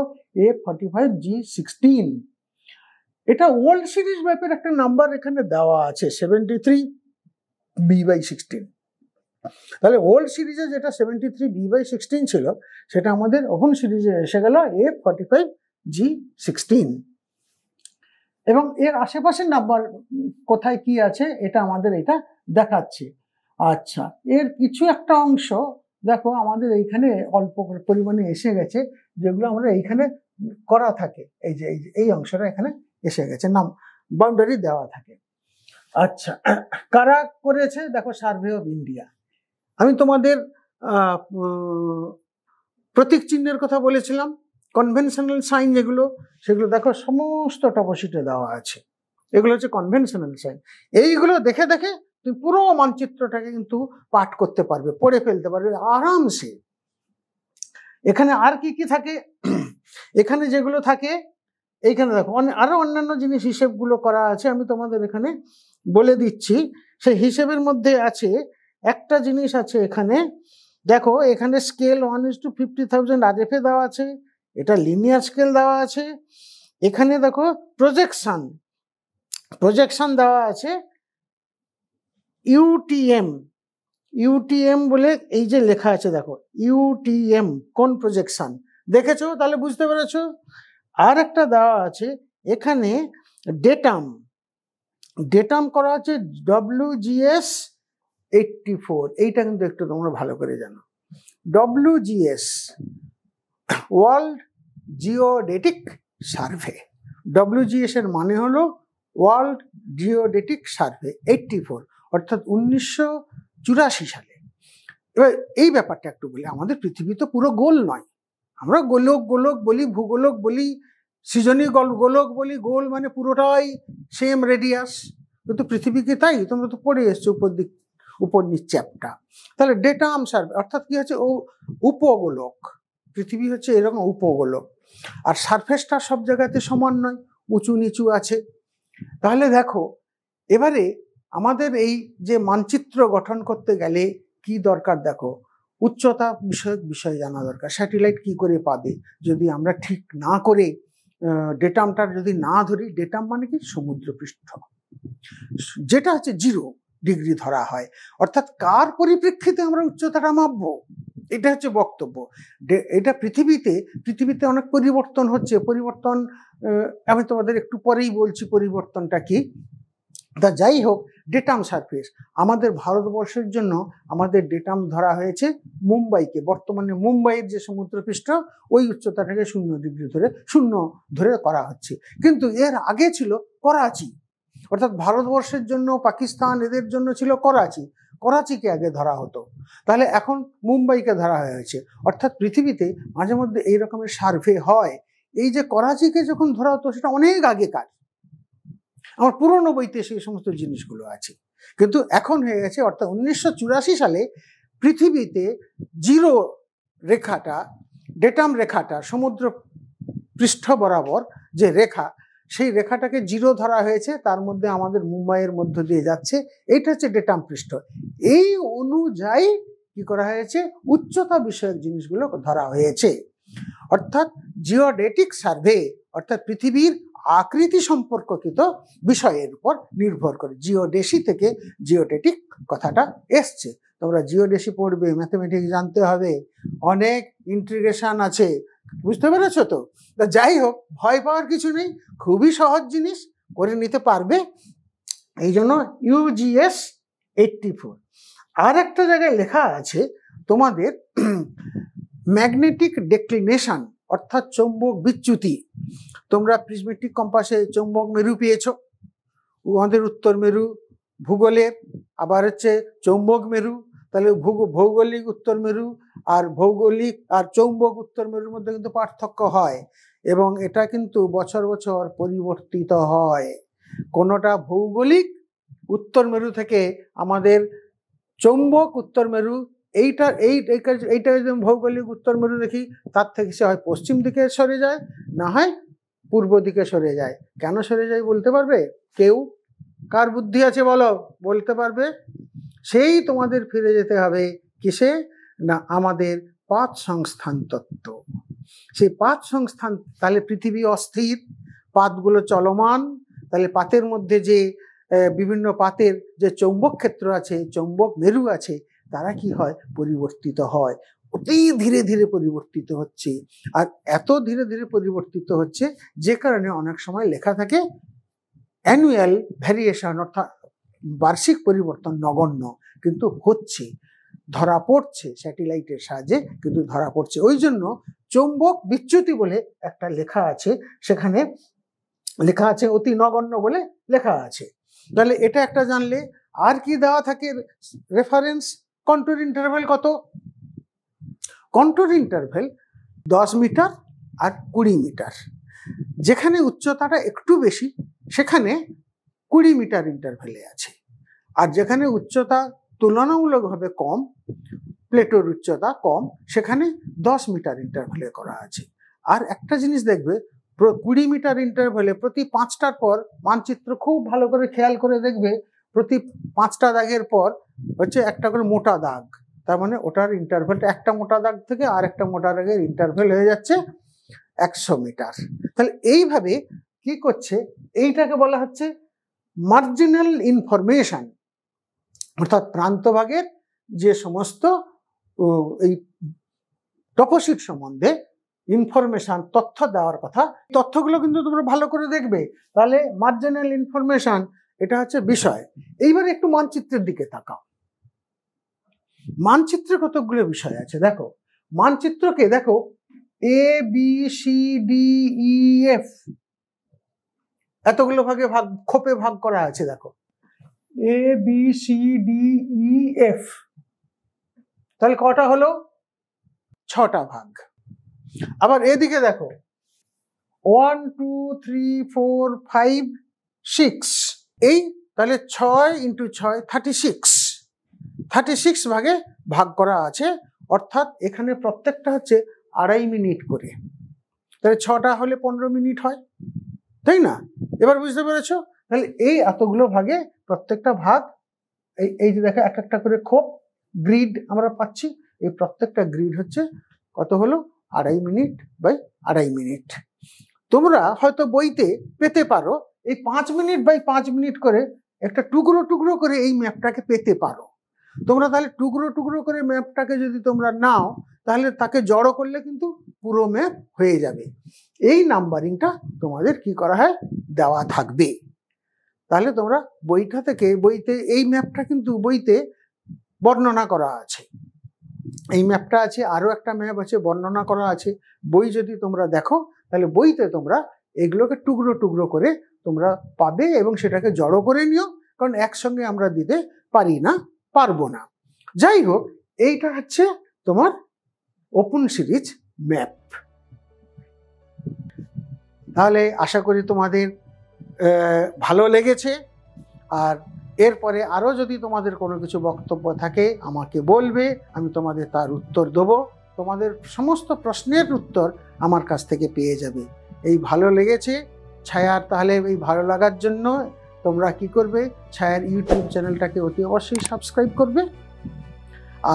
F45 G16, এটা ওল্ড সিরিজ ম্যাপের একটা নাম্বার এখানে দেওয়া আছে, 73B/16। তাহলে ওল্ড সিরিজে যেটা 73B/16 ছিল, সেটা আমাদের ওপেন সিরিজে এসে গেল F45 G16। এবং এর আশেপাশের নাম্বার কোথায় কি আছে এটা আমাদের এটা দেখাচ্ছে। আচ্ছা, এর কিছু একটা অংশ দেখো আমাদের এইখানে অল্প পরিমাণে এসে গেছে, যেগুলো আমরা এইখানে করা থাকে। এই যে এই অংশটা এখানে এসে গেছে, নাম বাউন্ডারি দেওয়া থাকে। আচ্ছা, কারা করেছে? দেখো সার্ভে অফ ইন্ডিয়া। আমি তোমাদের প্রতীক চিহ্নের কথা বলেছিলাম, কনভেনশনাল সাইন যেগুলো, সেগুলো দেখো সমস্ত টপোশিটে দেওয়া আছে। এগুলো হচ্ছে কনভেনশনাল সাইন। এইগুলো দেখে দেখে তুমি পুরো মানচিত্রটাকে কিন্তু পাঠ করতে পারবে, পড়ে ফেলতে পারবে আরামসে। এখানে আর কি কি থাকে? এখানে যেগুলো থাকে এইখানে দেখো আরো অন্যান্য জিনিস হিসেবগুলো করা আছে, আমি তোমাদের এখানে বলে দিচ্ছি। সেই হিসেবের মধ্যে আছে একটা জিনিস আছে এখানে, দেখো এখানে স্কেল 1:50,000 RFA দেওয়া আছে, এটা লিনিয়ার স্কেল দেওয়া আছে। এখানে দেখো প্রজেকশন দেওয়া আছে ইউটিএম বলে এই যে লেখা আছে, দেখো ইউটিএম কোন প্রজেকশন, দেখেছো তাহলে বুঝতে পেরেছো। আর একটা দেওয়া আছে এখানে ডেটাম করা আছে WGS 84, এইটা কিন্তু একটু তোমরা ভালো করে জানো। WGS world geodetic survey, WGS এর মানে হলো ওয়ার্ল্ড জিওডেটিক সার্ভে 84, অর্থাৎ 1984 সালে। এবার এই ব্যাপারটা একটু বলি, আমাদের পৃথিবী তো পুরো গোল নয়, আমরা গোলক বলি, ভূগোলক বলি, সৃজনীয় গোলক বলি, গোল মানে পুরোটাই সেম রেডিয়াস, কিন্তু পৃথিবী কি তাই? তোমরা তো পড়ে এসছো উপর নিচ চ্যাপ্টার। তাহলে ডেটাম সার্ভে অর্থাৎ কি হচ্ছে, ও উপগোলক, পৃথিবী হচ্ছে এরকম উপগোলক, আর সারফেসটা সব জায়গাতে সমান নয়, উঁচু নিচু আছে। তাহলে দেখো এবারে আমাদের এই যে মানচিত্র গঠন করতে গেলে কি দরকার, দেখো উচ্চতা বিষয়ক বিষয় জানা দরকার। স্যাটেলাইট কি করে পাবে যদি আমরা ঠিক না করে ডেটামটা যদি না ধরি? ডেটাম মানে কি, সমুদ্রপৃষ্ঠ, যেটা হচ্ছে 0 ডিগ্রি ধরা হয়, অর্থাৎ কার পরিপ্রেক্ষিতে আমরা উচ্চতাটা মাপবো, এটা হচ্ছে বক্তব্য। এটা পৃথিবীতে অনেক পরিবর্তন হচ্ছে, পরিবর্তন আমি তোমাদের একটু পরেই বলছি পরিবর্তনটা কি। তা যাই হোক, ডেটাম সারফেস আমাদের ভারতবর্ষের জন্য আমাদের ডেটাম ধরা হয়েছে মুম্বাইকে, বর্তমানে মুম্বাইয়ের যে সমুদ্রপৃষ্ঠ ওই উচ্চতাটাকে 0 ডিগ্রি ধরে করা হচ্ছে, কিন্তু এর আগে ছিল করাচি, অর্থাৎ ভারতবর্ষের জন্য পাকিস্তান এদের জন্য ছিল করাচিকে আগে ধরা হতো, তাহলে এখন মুম্বাইকে ধরা হয়েছে। অর্থাৎ পৃথিবীতে মাঝে মধ্যে এই রকমের সার্ভে হয়। এই যে করাচিকে যখন ধরা হতো সেটা অনেক আগেকার, আমার পুরনো বইতে সেই সমস্ত জিনিসগুলো আছে, কিন্তু এখন হয়ে গেছে, অর্থাৎ 1984 সালে পৃথিবীতে 0 রেখাটা, ডেটাম রেখাটা, সমুদ্র পৃষ্ঠ বরাবর যে রেখা, সেই রেখাটাকে 0 ধরা হয়েছে, তার মধ্যে আমাদের মুম্বাইয়ের মধ্য দিয়ে যাচ্ছে, এইটা হচ্ছে ডেটাম পৃষ্ঠ। এই অনুযায়ী কি করা হয়েছে, উচ্চতা বিষয়ক জিনিসগুলো ধরা হয়েছে। অর্থাৎ জিওডেটিক সার্ভে অর্থাৎ পৃথিবীর আকৃতি সম্পর্কিত বিষয়ের উপর নির্ভর করে, জিওডেসি থেকে জিওডেটিক কথাটা এসছে। তোমরা জিওডেসি পড়বে, ম্যাথমেটিক্স জানতে হবে, অনেক ইন্টিগ্রেশন আছে, বুঝতে পেরেছো তো? যাই হোক, ভয় পাওয়ার কিছু নেই, খুবই সহজ জিনিস, করে নিতে পারবে। এই জন্য UGS 84। আর একটা জায়গায় লেখা আছে তোমাদের ম্যাগনেটিক ডেক্লিনেশন অর্থাৎ চৌম্বক বিচ্যুতি। তোমরা প্রিজমেটিক কম্পাসে চৌম্বক মেরু পেয়েছো, আমাদের উত্তর মেরু ভূগোলের, আবার হচ্ছে চৌম্বক মেরু। তাহলে ভৌগোলিক উত্তর মেরু আর ভৌগোলিক আর চৌম্বক উত্তর মেরুর মধ্যে কিন্তু পার্থক্য হয়, এবং এটা কিন্তু বছর বছর পরিবর্তিত হয়। কোনোটা ভৌগোলিক উত্তর মেরু থেকে আমাদের চৌম্বক উত্তর মেরু, এইটা যদি ভৌগোলিক উত্তর মেরু দেখি, তার থেকে সে হয় পশ্চিম দিকে সরে যায়, না হয় পূর্ব দিকে সরে যায়। কেন সরে যায় বলতে পারবে কেউ? কার বুদ্ধি আছে বলো, বলতে পারবে? সেই তোমাদের ফিরে যেতে হবে কিসে না, আমাদের পাত সংস্থান তত্ত্ব। সেই পাত সংস্থান, তাহলে পৃথিবী অস্থির, পাতগুলো চলমান, তাহলে পাতের মধ্যে যে বিভিন্ন পাতের যে চৌম্বক ক্ষেত্র আছে, চৌম্বক মেরু আছে, তারা কি হয়, পরিবর্তিত হয়, অতি ধীরে ধীরে পরিবর্তিত হচ্ছে। আর এত ধীরে ধীরে পরিবর্তিত হচ্ছে যে কারণে অনেক সময় লেখা থাকে অ্যানুয়াল ভ্যারিয়েশন, অর্থাৎ বার্ষিক পরিবর্তন নগণ্য, কিন্তু হচ্ছে, ধরা পড়ছে স্যাটেলাইটের সাহায্যে, কিন্তু ধরা পড়ছে। ওই জন্য চৌম্বক বিচ্যুতি বলে একটা লেখা আছে, সেখানে লেখা আছে অতি নগণ্য বলে লেখা আছে। তাহলে এটা একটা জানলে। আর কি দেওয়া থাকে রেফারেন্স? কন্ট্রোল ইন্টারভ্যাল কত? কন্ট্রোল ইন্টারভ্যাল 10 মিটার আর 20 মিটার। যেখানে উচ্চতাটা একটু বেশি সেখানে 20 মিটার ইন্টারভ্যালে আছে, আর যেখানে উচ্চতা তুলনামূলকভাবে কম, প্লেটোর উচ্চতা কম, সেখানে 10 মিটার ইন্টারভ্যালে করা আছে। আর একটা জিনিস দেখবে, 20 মিটার ইন্টারভ্যালে প্রতি 5টার পর মানচিত্র খুব ভালো করে খেয়াল করে দেখবে, প্রতি 5টা দাগের পর হচ্ছে একটা করে মোটা দাগ, তার মানে ওটার ইন্টারভ্যালটা একটা মোটা দাগ থেকে আর একটা মোটা দাগের ইন্টারভ্যাল হয়ে যাচ্ছে 100 মিটার। তাহলে এইভাবে কি করছে, এইটাকে বলা হচ্ছে মার্জিনাল ইনফরমেশন, অর্থাৎ প্রান্তভাগের যে সমস্ত এই টপোশিট সম্বন্ধে ইনফরমেশন, তথ্য দেওয়ার কথা, তথ্যগুলো কিন্তু তোমরা ভালো করে দেখবে, তাহলে মার্জিনাল ইনফরমেশন এটা হচ্ছে বিষয়। এইবারে একটু মানচিত্রের দিকে তাকাও। মানচিত্রে কতগুলো বিষয় আছে দেখো। মানচিত্রকে দেখো ABCDEF এতগুলো ভাগে খোপে ভাগ করা আছে। দেখো ABCDEF, তাহলে কটা হলো? 6টা ভাগ। আবার এদিকে দেখো 1 2 3 4 5 6, এই তাহলে 6 × 6 36 ভাগে ভাগ করা আছে, অর্থাৎ এখানে প্রত্যেকটা হচ্ছে 2.5 মিনিট করে, তাহলে 6টা হলে 15 মিনিট হয়, তাই না? এবার বুঝতে পেরেছো? তাহলে এই এতগুলো ভাগে প্রত্যেকটা ভাগ, এই যে দেখো এক একটা করে খোপ গ্রিড আমরা পাচ্ছি, এই প্রত্যেকটা গ্রিড হচ্ছে কত হলো? 2.5 মিনিট বাই 2.5 মিনিট। তোমরা হয়তো বইতে পেতে পারো এই 5 মিনিট বাই 5 মিনিট করে একটা টুকরো টুকরো করে এই ম্যাপটাকে পেতে পারো তোমরা। তাহলে টুকরো টুকরো করে ম্যাপটাকে যদি তোমরা নাও, তাহলে তাকে জড়ো করলে কিন্তু পুরো ম্যাপ হয়ে যাবে। এই নাম্বারিংটা তোমাদের কি করা হয়? দেওয়া থাকবে। তাহলে তোমরা বইটা থেকে, বইতে এই ম্যাপটা কিন্তু বইতে বর্ণনা করা আছে, এই ম্যাপটা আছে, আরো একটা ম্যাপ আছে বর্ণনা করা আছে। বই যদি তোমরা দেখো, তাহলে বইতে তোমরা এগুলোকে টুকরো টুকরো করে তোমরা পাবে এবং সেটাকে জড়ো করে নিও, কারণ একসঙ্গে আমরা দিতে পারবো না। যাই হোক, এইটা হচ্ছে তোমার ওপেন সিরিজ ম্যাপ। তাহলে আশা করি তোমাদের ভালো লেগেছে। আর এরপরে আরও যদি তোমাদের কোনো কিছু বক্তব্য থাকে আমাকে বলবে, আমি তোমাদের তার উত্তর দেবো। তোমাদের সমস্ত প্রশ্নের উত্তর আমার কাছ থেকে পেয়ে যাবে। এই ভালো লেগেছে ছায়ার, তাহলে এই ভালো লাগার জন্য তোমরা কি করবে? ছায়ার ইউটিউব চ্যানেলটাকে অতি অবশ্যই সাবস্ক্রাইব করবে।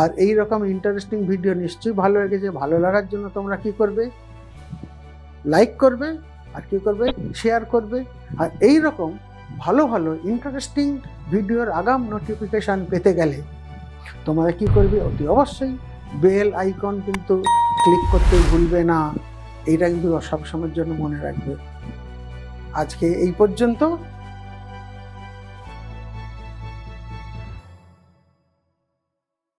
আর এই রকম ইন্টারেস্টিং ভিডিও নিশ্চয়ই ভালো লেগেছে, ভালো লাগার জন্য তোমরা কি করবে? লাইক করবে, আর কি করবে? শেয়ার করবে। আর এই রকম ভালো ভালো ইন্টারেস্টিং ভিডিওর আগাম নোটিফিকেশান পেতে গেলে তোমরা কি করবে? অতি অবশ্যই বেল আইকন কিন্তু ক্লিক করতে ভুলবে না। এইটা কিন্তু সবসময়ের জন্য মনে রাখবে। আজকে এই পর্যন্ত।